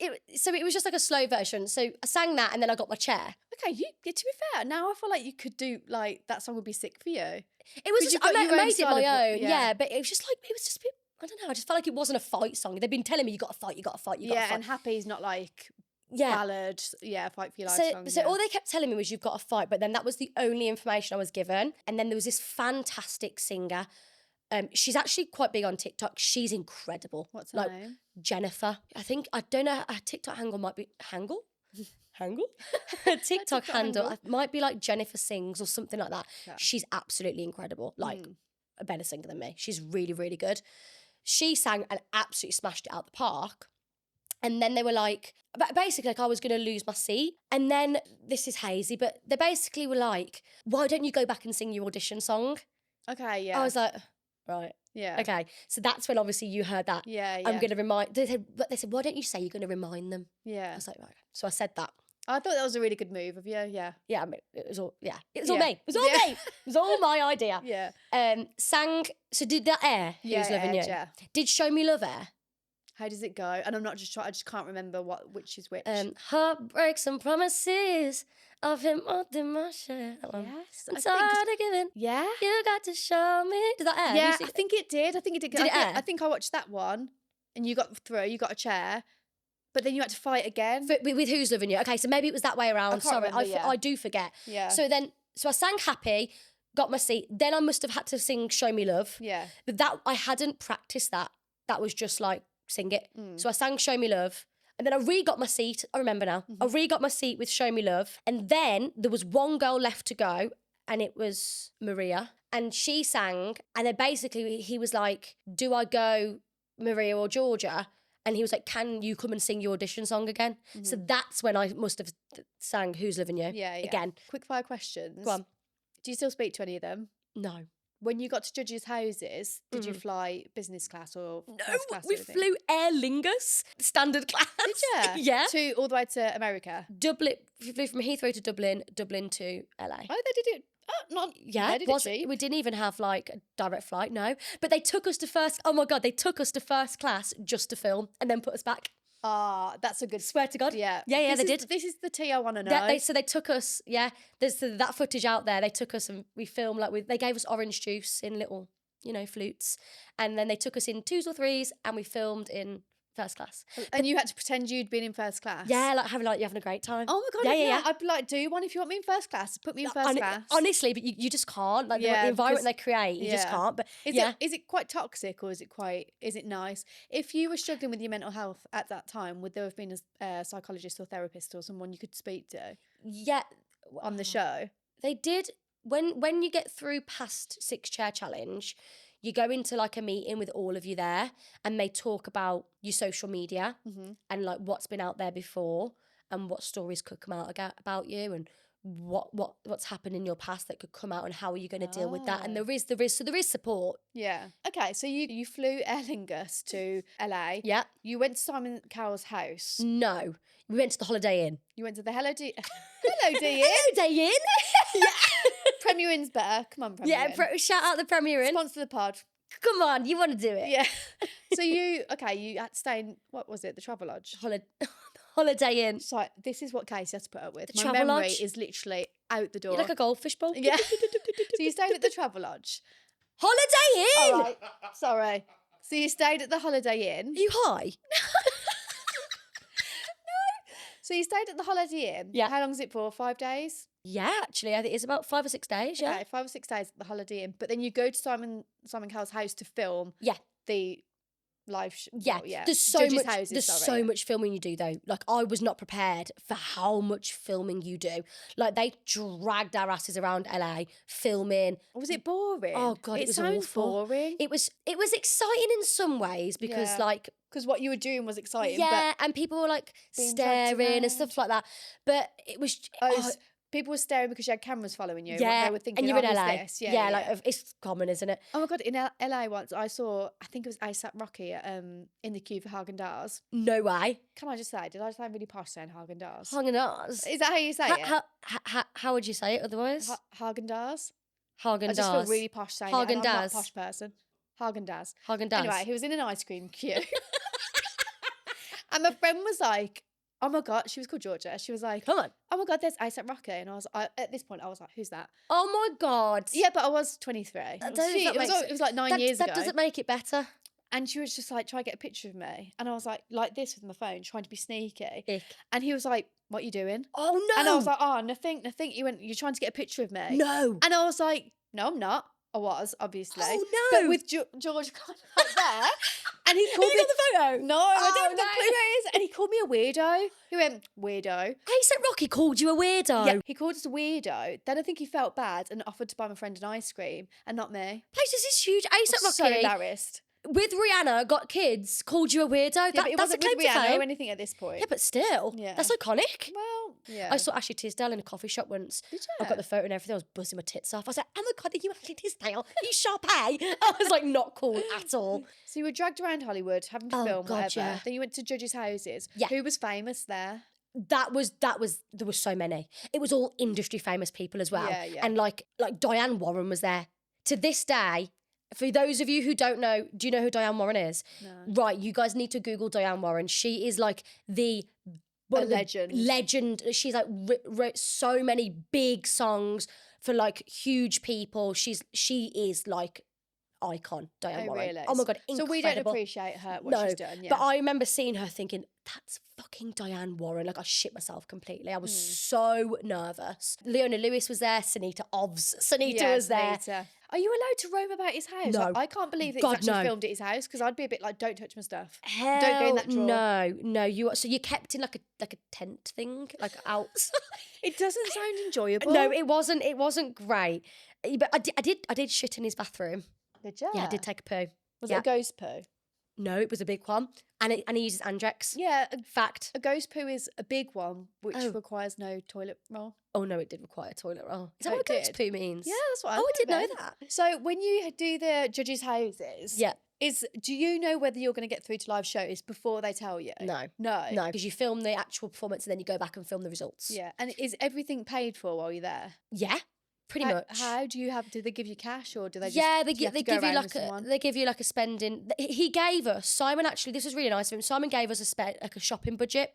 S1: just like a slow version. So I sang that and then I got my chair.
S2: Okay, to be fair, now I feel like you could do like that song would be sick for you.
S1: It was
S2: Because
S1: just,
S2: you've
S1: I
S2: got your own
S1: made it
S2: style
S1: my
S2: of-
S1: own.
S2: yeah.
S1: Yeah, but it was just like, it was just a bit, I don't know, I just felt like it wasn't a fight song. They've been telling me you got to fight, you got to fight, you got to
S2: Yeah,
S1: fight.
S2: and Happy's not like
S1: Yeah.
S2: ballad. Yeah, fight for your life
S1: So,
S2: song.
S1: so
S2: yeah.
S1: all they kept telling me was you've got to fight, but then that was the only information I was given. And then there was this fantastic singer. She's actually quite big on TikTok. She's incredible.
S2: What's her
S1: like
S2: name?
S1: Jennifer. I don't know. Her TikTok handle might be Hangle. Hangle? Her TikTok handle might be like Jennifer Sings or something like that.
S2: Yeah.
S1: She's absolutely incredible. Like a better singer than me. She's really, really good. She sang and absolutely smashed it out the park. And then they were like, basically, like I was going to lose my seat. And then, this is hazy, but they basically were like, why don't you go back and sing your audition song?
S2: Okay, yeah.
S1: I was like, right.
S2: yeah.
S1: Okay. So that's when obviously you heard that.
S2: Yeah, yeah.
S1: I'm going to remind, they said, why don't you say you're going to remind them? I
S2: Yeah.
S1: was like, right. So I said that.
S2: I thought that was a really good move of you. Yeah.
S1: Yeah, I mean, it was all all
S2: Yeah.
S1: me. It was all
S2: Yeah.
S1: me. It was all my idea.
S2: Yeah.
S1: Sang, so did that air,
S2: Yeah.
S1: Who's Loving You?
S2: Yeah.
S1: Did Show Me Love air?
S2: How does it go? And I'm not just trying. I just can't remember which is which.
S1: Heartbreaks and promises of him more than my share. That one.
S2: Yes,
S1: I'm
S2: I think-
S1: tired of giving.
S2: yeah.
S1: You got to show me. Did that air?
S2: Yeah,
S1: You see-
S2: I think it did. I think it did.
S1: Did it air?
S2: I think I watched that one, and you got through. You got a chair, but then you had to fight again.
S1: with Who's Loving You? Okay, so maybe it was that way around.
S2: can't
S1: Sorry,
S2: remember, yeah.
S1: I do forget.
S2: Yeah.
S1: So I sang Happy, got my seat. Then I must have had to sing Show Me Love.
S2: Yeah.
S1: But that I hadn't practiced that. That was just like sing it. So I sang Show Me Love. And then I re-got my seat. I remember now. I re-got my seat with Show Me Love. And then there was one girl left to go, and it was Maria. And she sang. And then basically he was like, do I go Maria or Georgia? And he was like, can you come and sing your audition song again? So that's when I must have sang Who's Loving You
S2: Yeah.
S1: again.
S2: Quick fire questions.
S1: Go on.
S2: Do you still speak to any of them?
S1: No.
S2: When you got to judges' houses, did you fly business class or first class?
S1: We
S2: or anything?
S1: flew Aer Lingus, standard class.
S2: Did you?
S1: Yeah.
S2: All the way to America.
S1: Dublin, we flew from Heathrow to Dublin, Dublin to LA.
S2: Oh, they did it. Oh, not.
S1: Yeah,
S2: they did
S1: was
S2: it cheap.
S1: we didn't even have like a direct flight, no. But they took us to first. Oh my god, they took us to first class just to film and then put us back.
S2: Ah, that's a good.
S1: Swear to God.
S2: Yeah.
S1: Yeah,
S2: This
S1: they
S2: is-
S1: did.
S2: This is the tea I want to know.
S1: So they took us. Yeah, there's that footage out there. They took us and we filmed they gave us orange juice in little, flutes, and then they took us in 2s or 3s and we filmed in first class.
S2: And you had to pretend you'd been in first class.
S1: Yeah, like you're having a great time.
S2: Oh my god.
S1: Yeah.
S2: I'd be like, do one if you want me in first class. Put me in first class.
S1: Honestly, but you just can't. Like
S2: Yeah,
S1: the environment
S2: because-
S1: they create, you just
S2: yeah.
S1: can't. But
S2: Is it quite toxic or is it nice? If you were struggling with your mental health at that time, would there have been a psychologist or therapist or someone you could speak to
S1: yeah,
S2: on the show?
S1: they did. When you get through past 6 chair challenge, you go into like a meeting with all of you there, and they talk about your social media and like what's been out there before and what stories could come out about you and what's happened in your past that could come out and how are you going to deal with that. And there is support.
S2: Yeah. Okay, so you flew Aer Lingus to LA.
S1: Yeah.
S2: You went to Simon Cowell's house.
S1: No, we went to the Holiday Inn.
S2: You went to the Hello D Inn.
S1: Holiday Inn.
S2: Premier Inn's better. Come on, Premier Inn.
S1: Yeah, shout out the Premier Inn.
S2: Sponsor the pod.
S1: Come on, you want to do it?
S2: Yeah. So you had to stay in, what was it, the Travel Lodge?
S1: Holiday Inn.
S2: So this is what Casey has to put up with. My
S1: Travel
S2: memory
S1: Lodge?
S2: is literally out the door.
S1: You're like a goldfish bowl.
S2: Yeah. So you stayed at the Travel Lodge.
S1: Holiday Inn.
S2: All right. Sorry. So you stayed at the Holiday Inn.
S1: Are you high?
S2: So you stayed at the Holiday Inn.
S1: Yeah.
S2: How long is it for? 5 days?
S1: Yeah, actually, I think it's about 5 or 6 days. Yeah.
S2: Okay, 5 or 6 days at the Holiday Inn. But then you go to Simon Cowell's house to film
S1: Yeah.
S2: the live
S1: Yeah.
S2: yeah.
S1: There's so
S2: Judges'
S1: much.
S2: houses,
S1: There's
S2: sorry.
S1: so much filming you do though. Like I was not prepared for how much filming you do. Like they dragged our asses around LA filming.
S2: Was it boring?
S1: Oh God, it was
S2: sounds
S1: awful.
S2: boring.
S1: It was exciting in some ways because
S2: Yeah.
S1: like
S2: Because what you were doing was exciting.
S1: yeah, and people were like
S2: being dragged
S1: staring and
S2: around.
S1: stuff like that. But it was
S2: People were staring because you had cameras following you.
S1: yeah,
S2: They were thinking,
S1: and you're
S2: oh,
S1: in
S2: who's
S1: LA.
S2: this? Yeah,
S1: like it's common, isn't it?
S2: oh my God, in LA once I saw, I think it was ASAP Rocky in the queue for Haagen-Dazs.
S1: No way.
S2: Can I just say, did I sound really posh saying Haagen-Dazs?
S1: Haagen-Dazs.
S2: Is that how you say it?
S1: How would you say it otherwise?
S2: Haagen-Dazs?
S1: Haagen-Dazs.
S2: I just feel really posh saying it, and I'm not a
S1: Haagen-Dazs.
S2: posh person. Haagen-Dazs.
S1: Haagen-Dazs.
S2: Anyway, he was in an ice cream queue. And my friend was like, oh my God, she was called Georgia. She was like,
S1: Come on.
S2: oh my God, there's ASAP Rocky. And at this point, I was like, who's that?
S1: Oh my God.
S2: Yeah, but I was 23. It was like 9 years ago.
S1: That doesn't make it better.
S2: And she was just like, try to get a picture of me. And I was like this with my phone, trying to be sneaky.
S1: Ick.
S2: And he was like, what are you doing?
S1: Oh no.
S2: And I was like, oh, nothing. You're trying to get a picture of me.
S1: no.
S2: And I was like, no, I'm not. I was, obviously.
S1: Oh no.
S2: But with George kind of like there. And he called
S1: you
S2: me.
S1: got the photo?
S2: No, I
S1: Oh,
S2: don't have
S1: no.
S2: the clue where it is. And he called me a weirdo. He went, weirdo.
S1: ASAP Rocky called you a weirdo.
S2: Yeah, he called us a weirdo. Then I think he felt bad and offered to buy my friend an ice cream and not me.
S1: Paige, this is huge.
S2: I
S1: ASAP
S2: was so
S1: Rocky
S2: embarrassed.
S1: with Rihanna got kids, called you a weirdo.
S2: Yeah, but it
S1: That's a
S2: wasn't
S1: claim
S2: with
S1: to
S2: Rihanna
S1: fame.
S2: or anything at this point.
S1: Yeah, but still.
S2: Yeah.
S1: That's iconic.
S2: Well, yeah.
S1: I saw Ashley Tisdale in a coffee shop once.
S2: Did
S1: I got the photo and everything. I was buzzing my tits off. I was like, oh my God, are you Ashley Tisdale? Are you Sharpay? I was like, not cool at all.
S2: So you were dragged around Hollywood, having to
S1: Oh,
S2: film,
S1: God,
S2: whatever.
S1: yeah.
S2: Then you went to judges' houses.
S1: Yeah.
S2: Who was famous there?
S1: There was so many. It was all industry famous people as well.
S2: Yeah, yeah.
S1: And like Diane Warren was there. To this day, for those of you who don't know, do you know who Diane Warren is?
S2: No.
S1: Right, you guys need to Google Diane Warren. She is like one of the
S2: legend.
S1: Legend. She's like wrote so many big songs for like huge people. She is like icon, Diane Warren.
S2: Really?
S1: Oh my God, incredible.
S2: So we don't appreciate her, what
S1: No,
S2: she's done. Yeah.
S1: but I remember seeing her thinking, that's fucking Diane Warren. Like I shit myself completely. I was so nervous. Leona Lewis was there. Sanita
S2: Yeah,
S1: was there.
S2: Sanita. Are you allowed to roam about his house?
S1: No.
S2: Like, I can't believe that
S1: God,
S2: it's actually
S1: no.
S2: filmed at his house because I'd be a bit like, don't touch my stuff.
S1: Hell,
S2: Don't go in that drawer.
S1: no. You kept in like a tent thing, like out.
S2: It doesn't sound enjoyable.
S1: No, it wasn't. It wasn't great. But I did shit in his bathroom.
S2: Did you?
S1: Yeah, I did take a poo.
S2: Was
S1: Yeah.
S2: it a ghost poo?
S1: No, it was a big one, and he uses Andrex.
S2: Yeah,
S1: Fact.
S2: a ghost poo is a big one which
S1: Oh.
S2: requires no toilet roll.
S1: Oh no, it did require a toilet roll. Is that
S2: Oh,
S1: what
S2: it
S1: ghost
S2: did?
S1: poo means?
S2: Yeah, that's what I
S1: Oh, I
S2: thought
S1: didn't know
S2: then.
S1: that.
S2: So when you do the judges' houses,
S1: Yeah.
S2: do you know whether you're going to get through to live shows before they tell you?
S1: No.
S2: No.
S1: No, because you film the actual performance and then you go back and film the results.
S2: Yeah, and is everything paid for while you're there?
S1: Yeah, pretty
S2: How-
S1: much.
S2: How do you have? Do they give you cash or do they? Just,
S1: Yeah,
S2: do you have to
S1: they
S2: go
S1: give you
S2: around
S1: like
S2: with someone?
S1: they give you like a spending. He gave us Simon actually. This was really nice of him. Simon gave us like a shopping budget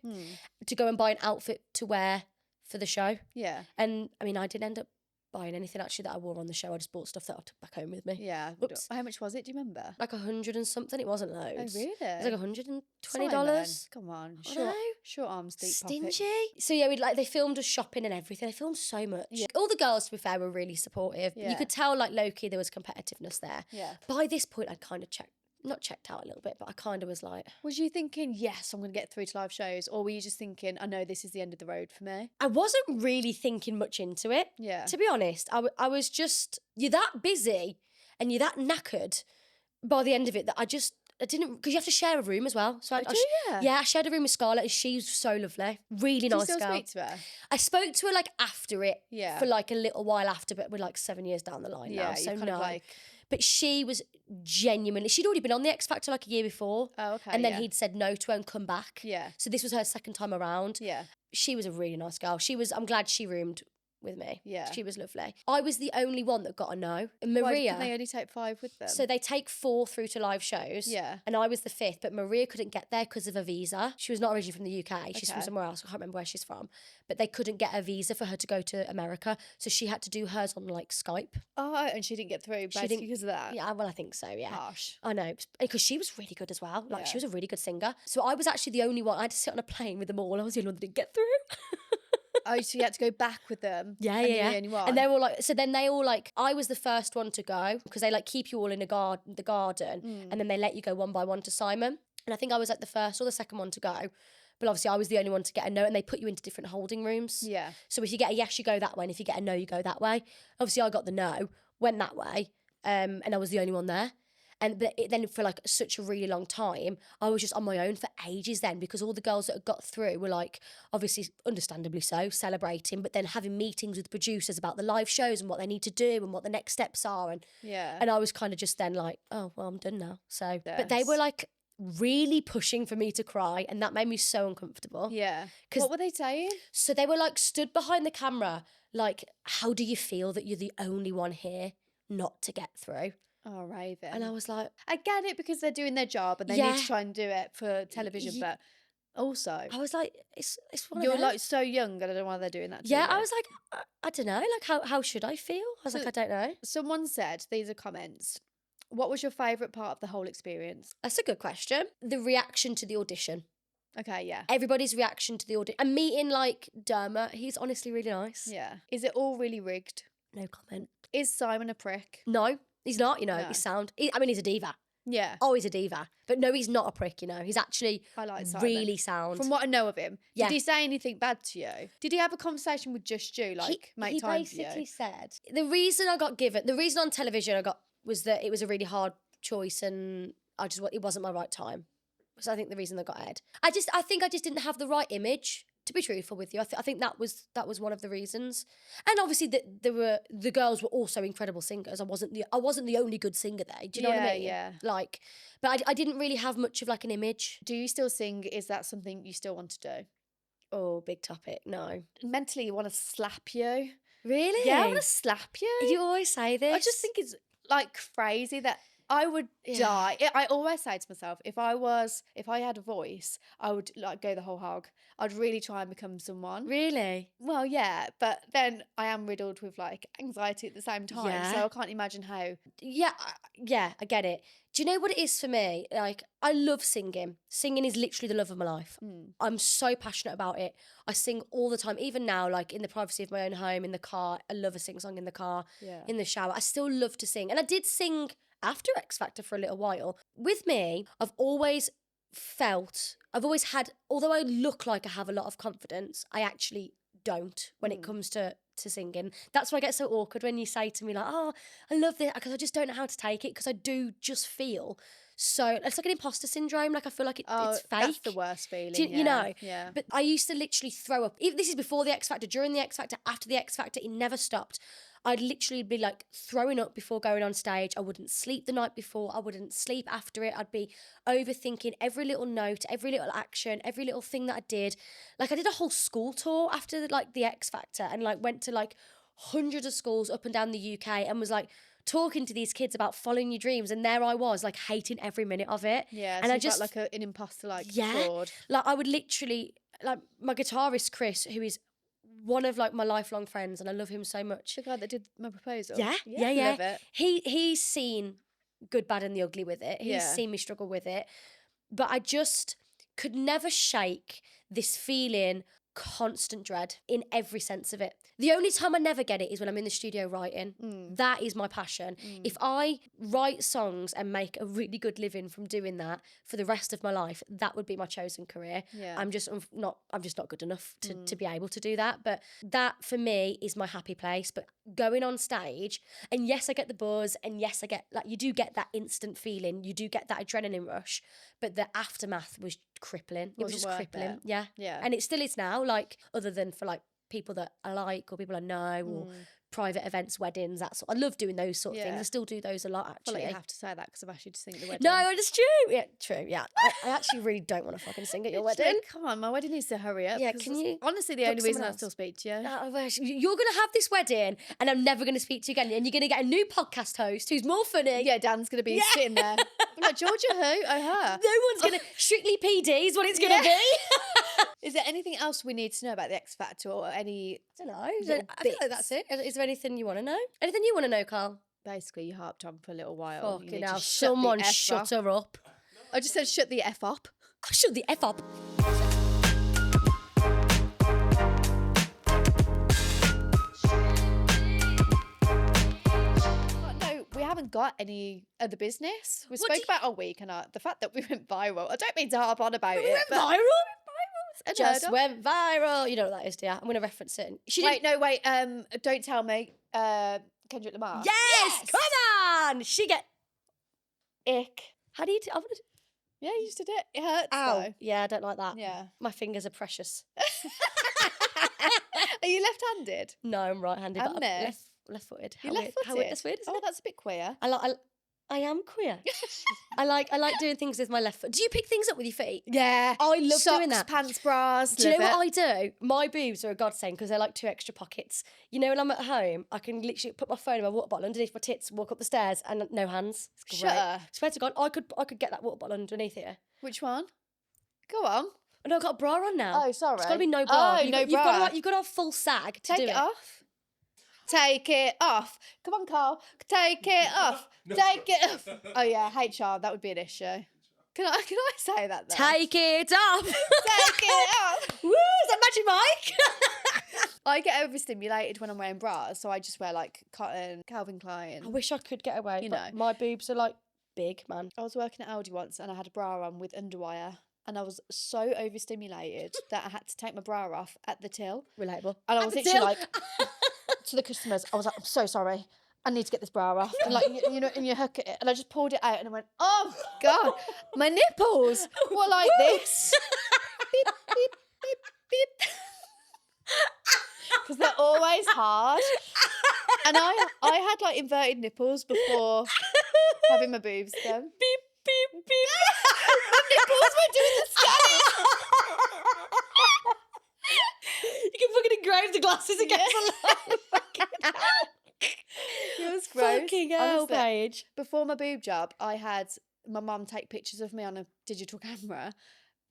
S1: to go and buy an outfit to wear for the show.
S2: Yeah,
S1: And I mean, I didn't end up buying anything actually that I wore on the show. I just bought stuff that I took back home with me.
S2: yeah.
S1: Oops.
S2: How much was it? Do you remember?
S1: Like 100 and something. It wasn't
S2: Oh,
S1: loads.
S2: really?
S1: It was like $120.
S2: Simon, come on,
S1: I know.
S2: short arms, deep pocket.
S1: Stingy. So yeah, they filmed us shopping and everything. They filmed so much.
S2: Yeah.
S1: All the girls, to be fair, were really supportive.
S2: Yeah.
S1: You could tell like low-key there was competitiveness there.
S2: Yeah.
S1: By this point, I'd kind of not checked out a little bit, but I kind of was like,
S2: Was you thinking, yes, I'm going to get through to live shows, or were you just thinking, I know this is the end of the road for me?
S1: I wasn't really thinking much into it.
S2: Yeah.
S1: To be honest, I was just, you're that busy and you're that knackered by the end of it that I didn't, because you have to share a room as well. So
S2: Oh, do you?
S1: yeah, I shared a room with Scarlett and she's so lovely. Really
S2: Do you
S1: nice
S2: still
S1: girl.
S2: speak to her?
S1: I spoke to her like after it
S2: Yeah.
S1: for like a little while after, but we're like 7 years down the line
S2: Yeah,
S1: now. So
S2: you're kind
S1: no.
S2: of like,
S1: But she was genuinely, she'd already been on the X Factor like a year before.
S2: oh, okay.
S1: And then
S2: yeah.
S1: he'd said no to her and come back.
S2: Yeah.
S1: So this was her second time around.
S2: Yeah.
S1: She was a really nice girl. I'm glad she roomed with me.
S2: Yeah.
S1: She was lovely. I was the only one that got a no. And
S2: Why
S1: Maria,
S2: can they only take 5 with them?
S1: so they take 4 through to live shows.
S2: Yeah.
S1: And I was the 5th, but Maria couldn't get there because of a visa. She was not originally from the UK. She's from
S2: Okay.
S1: somewhere else. I can't remember where she's from. But they couldn't get a visa for her to go to America. So she had to do hers on like Skype.
S2: Oh, and she didn't get through basically
S1: didn't-
S2: because of that.
S1: Yeah, well, I think so, yeah.
S2: Harsh.
S1: I know, because she was really good as well. Like,
S2: Yeah.
S1: she was a really good singer. So I was actually the only one. I had to sit on a plane with them all. I was the only one that didn't get through.
S2: Oh, so you had to go back with them.
S1: Yeah,
S2: and
S1: yeah,
S2: you're
S1: yeah.
S2: the only one?
S1: And they're all like, so then they all like, I was the first one to go because they like keep you all in the garden and then they let you go one by one to Simon. And I think I was like the first or the second one to go. But obviously I was the only one to get a no, and they put you into different holding rooms.
S2: Yeah.
S1: So if you get a yes, you go that way. And if you get a no, you go that way. Obviously I got the no, went that way. And I was the only one there. Then for like such a really long time, I was just on my own for ages then, because all the girls that had got through were like, obviously, understandably so, celebrating, but then having meetings with producers about the live shows and what they need to do and what the next steps are. And I was kind of just then like, oh, well, I'm done now. So, but they were
S2: Yes.
S1: like really pushing for me to cry, and that made me so uncomfortable.
S2: Yeah.
S1: 'Cause-
S2: What were they saying?
S1: So they were like stood behind the camera, like, how do you feel that you're the only one here not to get through?
S2: Oh, Raven.
S1: And I was like,
S2: I get it because they're doing their job and they need
S1: Yeah.
S2: to try and do it for television,
S1: Ye-
S2: but also
S1: I was like, it's one of
S2: you're
S1: them.
S2: like so young. I don't know why they're doing that. To
S1: Yeah,
S2: you.
S1: I was like, I don't know, like how should I feel? I was
S2: So-
S1: like, I don't know.
S2: Someone said, these are comments. What was your favourite part of the whole experience?
S1: That's a good question. The reaction to the audition.
S2: Okay, yeah.
S1: Everybody's reaction to the audition. And meeting like Dermot, he's honestly really nice.
S2: Yeah. Is it all really rigged?
S1: No comment.
S2: Is Simon a prick?
S1: No, he's not, you know,
S2: No.
S1: he's sound. I mean, he's a diva.
S2: Yeah.
S1: Oh, he's a diva. But no, he's not a prick, you know. He's actually
S2: I like Simon.
S1: really sound.
S2: From what I know of him,
S1: Yeah.
S2: did he say anything bad to you? Did he have a conversation with just you, like make
S1: he
S2: time for
S1: basically
S2: you?
S1: said, the reason on television I got was that it was a really hard choice and it wasn't my right time. So I think the reason I got ahead. I think I just didn't have the right image, to be truthful with you. I think that was one of the reasons. And obviously the girls were also incredible singers. I wasn't the only good singer there. Do you know what I mean?
S2: Yeah.
S1: Like, but I didn't really have much of like an image.
S2: Do you still sing? Is that something you still want to do?
S1: Oh, big topic. No.
S2: Mentally, you want to slap you.
S1: Really?
S2: Yeah, I want to slap you.
S1: You always say this.
S2: I just think it's like crazy that I would die. I always say to myself, if I had a voice, I would like go the whole hog. I'd really try and become someone.
S1: Really?
S2: Well, yeah, but then I am riddled with like anxiety at the same time,
S1: Yeah.
S2: so I can't imagine how.
S1: Yeah, I get it. Do you know what it is for me? Like, I love singing. Singing is literally the love of my life. I'm so passionate about it. I sing all the time, even now, like in the privacy of my own home, in the car. I love a sing song in the car,
S2: Yeah.
S1: in the shower. I still love to sing. And I did sing after X Factor for a little while. With me, I've always had, although I look like I have a lot of confidence, I actually don't when it comes to singing. That's why I get so awkward when you say to me like, oh, I love this, because I just don't know how to take it, because I do just feel so, it's like an imposter syndrome. Like I feel like it's fake.
S2: That's the worst feeling.
S1: You know?
S2: Yeah.
S1: But I used to literally throw up. Even this is before the X Factor, during the X Factor, after the X Factor, it never stopped. I'd literally be like throwing up before going on stage. I wouldn't sleep the night before. I wouldn't sleep after it. I'd be overthinking every little note, every little action, every little thing that I did. Like I did a whole school tour after like the X Factor, and like went to like hundreds of schools up and down the UK, and was like talking to these kids about following your dreams. And there I was like hating every minute of it.
S2: Yeah.
S1: And
S2: So
S1: I
S2: you
S1: just
S2: felt like an imposter, like
S1: Yeah.
S2: fraud.
S1: Like I would literally, like my guitarist Chris, who is one of like my lifelong friends, and I love him so much.
S2: The guy that did my proposal.
S1: Yeah.
S2: Love it.
S1: He's seen good, bad, and the ugly with it. He's
S2: Yeah.
S1: seen me struggle with it, but I just could never shake this feeling, constant dread in every sense of it. The only time I never get it is when I'm in the studio writing. That is my passion. If I write songs and make a really good living from doing that for the rest of my life, that would be my chosen career.
S2: Yeah.
S1: I'm just not good enough to be able to do that. But that for me is my happy place. But going on stage, and yes, I get the buzz, and yes, I get like, you do get that instant feeling, you do get that adrenaline rush, but the aftermath was crippling. It was
S2: Wasn't
S1: just
S2: worth
S1: crippling.
S2: it.
S1: Yeah.
S2: Yeah.
S1: And it still is now, like, other than for like people that I like or people I know or private events, weddings, that sort. I love doing those sort of things.
S2: Yeah.
S1: I still do those a lot,
S2: I feel
S1: actually.
S2: like you have to say that because I've asked you to sing at the wedding.
S1: No, it's true. Yeah, true. Yeah, I actually really don't want to fucking sing at your
S2: Literally,
S1: wedding.
S2: come on, my wedding needs to hurry up.
S1: Yeah,
S2: 'cause
S1: can
S2: it's
S1: you
S2: honestly the
S1: book
S2: only reason
S1: someone
S2: I
S1: else?
S2: still speak to you.
S1: I wish. You're going to have this wedding, and I'm never going to speak to you again. And you're going to get a new podcast host who's more funny.
S2: Yeah, Dan's gonna be sitting there. I'm like, Georgia who? Oh, her.
S1: No one's going to Strictly PD is what it's going to be.
S2: Is there anything else we need to know about the X Factor or any?
S1: I don't know.
S2: Little
S1: I feel like that's it. Is there anything you want to know? Anything you want to know, Carl?
S2: Basically, you harped on for a little while. You
S1: Fucking
S2: need to
S1: hell.
S2: shut the
S1: Someone
S2: F
S1: shut
S2: up.
S1: her up.
S2: I just said shut the F up.
S1: Shut the F up.
S2: No, we haven't got any other business. We
S1: What
S2: spoke
S1: do
S2: about our week and the fact that we went viral. I don't mean to harp on about
S1: We
S2: it.
S1: went
S2: but
S1: viral.
S2: it's
S1: Just
S2: unheard of.
S1: went viral. You know what that is, dear. I'm going to reference it. She
S2: Wait, no, wait. Don't tell me. Kendrick Lamar.
S1: Yes! Come on! She get...
S2: Ick.
S1: How do you... I want to...
S2: Yeah, you just did it. It hurts
S1: Ow.
S2: though.
S1: Yeah, I don't like that.
S2: Yeah.
S1: My fingers are precious.
S2: Are you left-handed?
S1: No, I'm right-handed.
S2: I'm
S1: but I'm
S2: there.
S1: left-footed.
S2: You're
S1: How weird-
S2: left-footed.
S1: How weird. That's weird, isn't
S2: Oh,
S1: it?
S2: that's a bit queer.
S1: I am queer. I like doing things with my left foot. Do you pick things up with your feet?
S2: Yeah.
S1: I love
S2: Socks,
S1: doing that.
S2: pants, bras.
S1: Do you know
S2: love
S1: what
S2: it.
S1: I do? My boobs are a godsend because they're like 2 extra pockets. You know, when I'm at home, I can literally put my phone in my water bottle underneath my tits, walk up the stairs, and no hands. It's great.
S2: Shut up.
S1: Swear to God, I could get that water bottle underneath here.
S2: Which one? Go on.
S1: Oh, no, I've got a bra on now.
S2: Oh, sorry.
S1: It's got to be no bra.
S2: Oh, no
S1: You've got
S2: bra.
S1: to, you've got to have full sag to
S2: Take
S1: do
S2: it
S1: it.
S2: off. Take it off. Come on, Carl. Take it off. Take it off. Oh yeah, HR. That would be an issue. Can I say that though?
S1: Take it off.
S2: Take it off.
S1: Woo, is that Magic Mike?
S2: I get overstimulated when I'm wearing bras, so I just wear like cotton, Calvin
S1: I
S2: Klein.
S1: wish I could get away,
S2: You
S1: but
S2: know.
S1: my boobs are like big, man.
S2: I was working at Aldi once and I had a bra on with underwire. And I was so overstimulated that I had to take my bra off at the till.
S1: Relatable.
S2: And I
S1: At
S2: was
S1: the
S2: literally
S1: till.
S2: like, to the customers, I was like, I'm so sorry. I need to get this bra off. And like, you know, and you hook it. And I just pulled it out and I went, oh, God, my nipples were like this. Beep, beep, beep, beep. Because they're always hard. And I had like inverted nipples before having my boobs done.
S1: Beep, beep, beep.
S2: My nipples were doing the scanning.
S1: You can fucking engrave the glasses against the light.
S2: It was gross.
S1: Fucking hell,
S2: Honestly.
S1: Paige.
S2: Before my boob job, I had my mum take pictures of me on a digital camera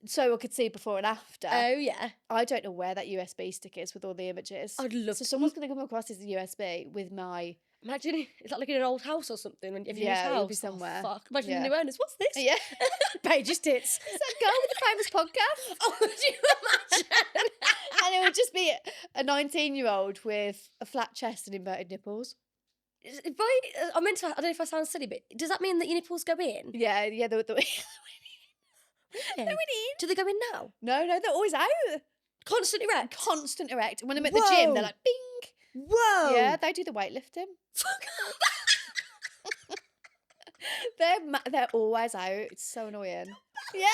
S2: so I could see before and after.
S1: Oh, yeah.
S2: I don't know where that USB stick is with all the images.
S1: I'd love
S2: So
S1: to.
S2: someone's going to come across this USB with my...
S1: Imagine, is that like in an old house or something? If you
S2: Yeah,
S1: house?
S2: it'll be somewhere.
S1: Oh, fuck. Imagine
S2: Yeah.
S1: the new owners. What's this?
S2: Yeah.
S1: Paige's tits.
S2: Is that girl with the famous podcast?
S1: Oh, could you imagine?
S2: And it would just be a 19-year-old with a flat chest and inverted nipples.
S1: If I meant to, I don't know if I sound silly, but does that mean that your nipples go in?
S2: Yeah, the
S1: Really? Do they go in now?
S2: No, they're always out.
S1: Constant erect?
S2: Constant erect. And when I'm at the gym,
S1: Whoa.
S2: they're like, bing.
S1: Whoa!
S2: Yeah, they do the weightlifting. They're always out. It's so annoying. Yeah.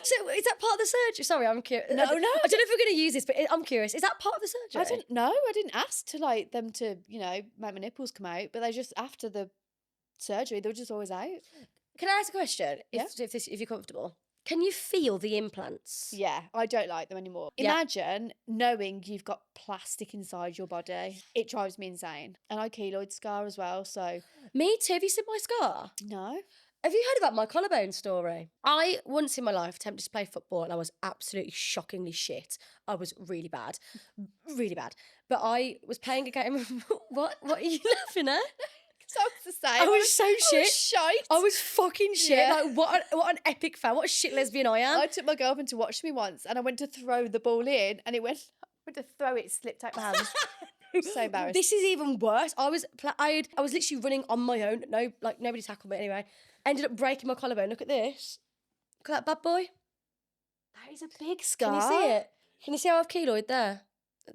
S1: So is that part of the surgery? Sorry, I'm curious.
S2: No,
S1: I don't know if we're going to use this, but I'm curious. Is that part of the surgery?
S2: I didn't know. I didn't ask to like them to, you know, make my nipples come out, but they just after the surgery, they were just always out.
S1: Can I ask a question?
S2: Yeah.
S1: If you're comfortable. Can you feel the implants?
S2: Yeah, I don't like them anymore.
S1: Yeah.
S2: Imagine knowing you've got plastic inside your body. It drives me insane. And I keloid scar as well, so
S1: Me too. Have you seen my scar?
S2: no.
S1: Have you heard about my collarbone story? I once in my life attempted to play football and I was absolutely shockingly shit. I was really bad. Really bad. But I was playing a game of... What are you laughing at?
S2: So I was the same.
S1: I was so shit.
S2: Shite.
S1: I was fucking shit.
S2: Yeah.
S1: Like, what an epic fan. What a shit lesbian I am.
S2: I took my girlfriend to watch me once and I went to throw the ball in and I went to throw it, slipped out my hands. So embarrassed.
S1: This is even worse. I was literally running on my own. No, like nobody tackled me anyway. Ended up breaking my collarbone. Look at this. Look at that bad boy.
S2: That is a big scar.
S1: Can you see it? Can you see how I've keloid there?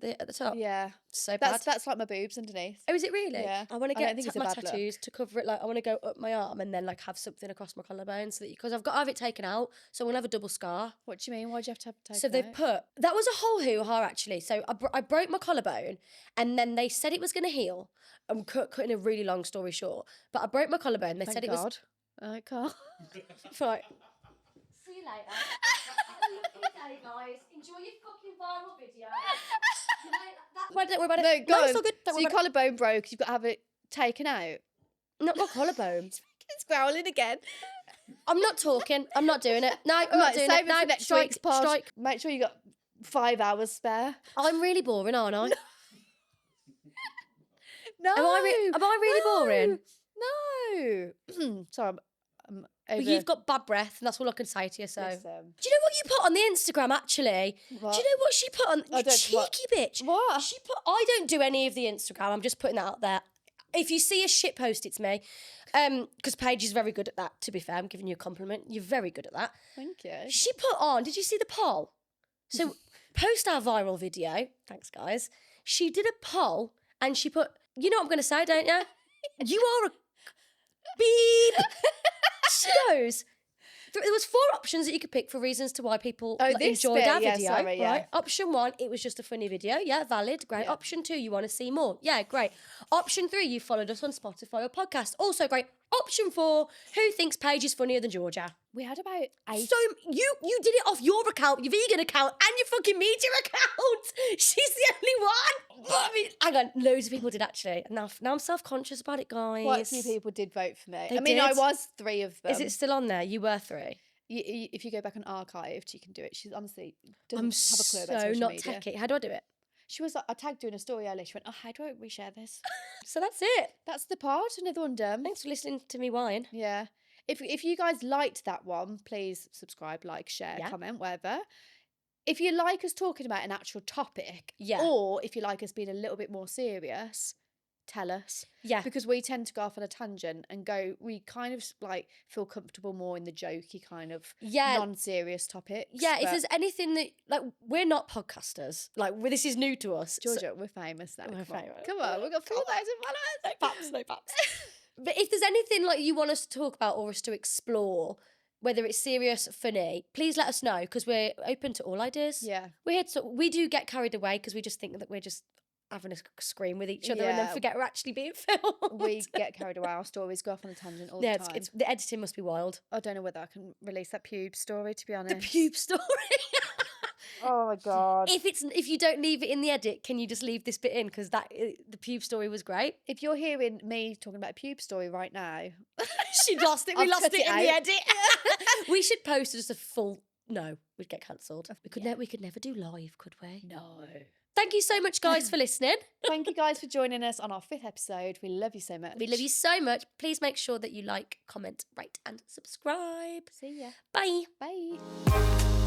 S1: at the top.
S2: Yeah.
S1: So bad.
S2: That's like my boobs underneath.
S1: Oh, is it really?
S2: Yeah.
S1: I want to
S2: I don't
S1: get
S2: think it's a
S1: my
S2: bad look.
S1: tattoos to cover it. Like I want to go up my arm and then like have something across my collarbone so that because I've got to have it taken out, so I'm gonna have a double scar.
S2: What do you mean? Why'd you have to have it
S1: So
S2: taken
S1: they've
S2: out?
S1: put that was a whole hoo-ha actually. So I broke my collarbone, and then they said it was gonna heal. I'm cutting a really long story short, but I broke my collarbone. They
S2: Thank
S1: said it
S2: God. I can't.
S1: was right. See you later. Have a lovely day, guys. Enjoy your fucking viral video. You know, don't worry about it.
S2: No, go
S1: it's
S2: on.
S1: all good. Don't
S2: So
S1: worry
S2: your
S1: about it.
S2: collarbone broke. You've got to have it taken out.
S1: Not my collarbone.
S2: It's growling again.
S1: I'm not talking. I'm not doing it. No, I'm
S2: All
S1: not
S2: right,
S1: doing
S2: save
S1: it.
S2: it
S1: No,
S2: for next
S1: strike,
S2: week's pod.
S1: strike.
S2: Make sure you got 5 hours spare.
S1: I'm really boring, aren't I?
S2: No.
S1: Am I really boring?
S2: No. Sorry, I'm over.
S1: Well, you've got bad breath, and that's all I can say to you. So,
S2: Listen.
S1: do you know what you put on the Instagram? Actually,
S2: What?
S1: do you know what she put on?
S2: I
S1: You
S2: don't-
S1: cheeky
S2: what?
S1: bitch.
S2: What?
S1: She put. I don't do any of the Instagram. I'm just putting that out there. If you see a shit post, it's me. Because Paige is very good at that. To be fair, I'm giving you a compliment. You're very good at that.
S2: Thank you.
S1: She put on. Did you see the poll? So post our viral video. Thanks, guys. She did a poll, and she put. You know what I'm going to say, don't you? You are a beep. She goes. There was 4 options that you could pick for reasons to why people
S2: this
S1: enjoyed
S2: bit,
S1: our
S2: yeah,
S1: video.
S2: sorry, yeah.
S1: Right? Option 1, it was just a funny video. Yeah, valid, great.
S2: Yeah.
S1: Option 2, you want to see more. Yeah, great. Option 3, you followed us on Spotify or podcast. Also great. Option 4, who thinks Paige is funnier than Georgia?
S2: We had about 8.
S1: So you did it off your account, your vegan account, and your fucking media account. She's the only one. I mean, hang on, loads of people did actually. Now I'm self-conscious about it, guys.
S2: Quite a few people did vote for me.
S1: They
S2: I mean, I
S1: did?
S2: was 3 of them.
S1: Is it still on there? You were 3.
S2: If you go back and archived, you can do it. She's honestly doesn't
S1: I'm
S2: have a clue about
S1: so
S2: social
S1: not
S2: media.
S1: techie. How do I do it?
S2: She was like, I tagged her in a story earlier. She went, oh, how do I reshare this?
S1: So that's it.
S2: That's the part. Another one done.
S1: Thanks for listening to me whine.
S2: Yeah. If you guys liked that one, please subscribe, like, share,
S1: Yeah.
S2: comment, whatever. If you like us talking about an actual topic,
S1: Yeah.
S2: or if you like us being a little bit more serious, tell us.
S1: Yeah.
S2: Because we tend to go off on a tangent and we kind of like feel comfortable more in the jokey kind of
S1: Yeah.
S2: non-serious topics.
S1: Yeah, if
S2: but
S1: there's anything that, like, we're not podcasters. Like, this is new to us. So-
S2: Georgia, we're famous now.
S1: We're
S2: Come on.
S1: famous.
S2: Come on, we've got 4,000 followers.
S1: Paps, no paps. But if there's anything, like, you want us to talk about or us to explore, whether it's serious, funny, please let us know, because we're open to all ideas.
S2: Yeah.
S1: We're here to, we do get carried away because we just think that we're just having a scream with each other and then
S2: Yeah.
S1: forget we're actually being filmed.
S2: We get carried away. Our stories go off on a tangent all
S1: Yeah,
S2: the time.
S1: it's, the editing must be wild.
S2: I don't know whether I can release that pube story, to be honest.
S1: The pube story.
S2: Oh my God.
S1: If you don't leave it in the edit, can you just leave this bit in? Because the pube story was great.
S2: If you're hearing me talking about a pube story right now,
S1: She lost it. We
S2: I've
S1: lost
S2: cut
S1: it
S2: it
S1: in the
S2: out.
S1: edit. We should post just a full. No, we'd get cancelled. We could
S2: Yeah.
S1: we could never do live, could we?
S2: no.
S1: Thank you so much, guys, for listening.
S2: Thank you guys for joining us on our 5th episode. We love you so much.
S1: We love you so much. Please make sure that you like, comment, rate, and subscribe.
S2: See ya.
S1: Bye.
S2: Bye.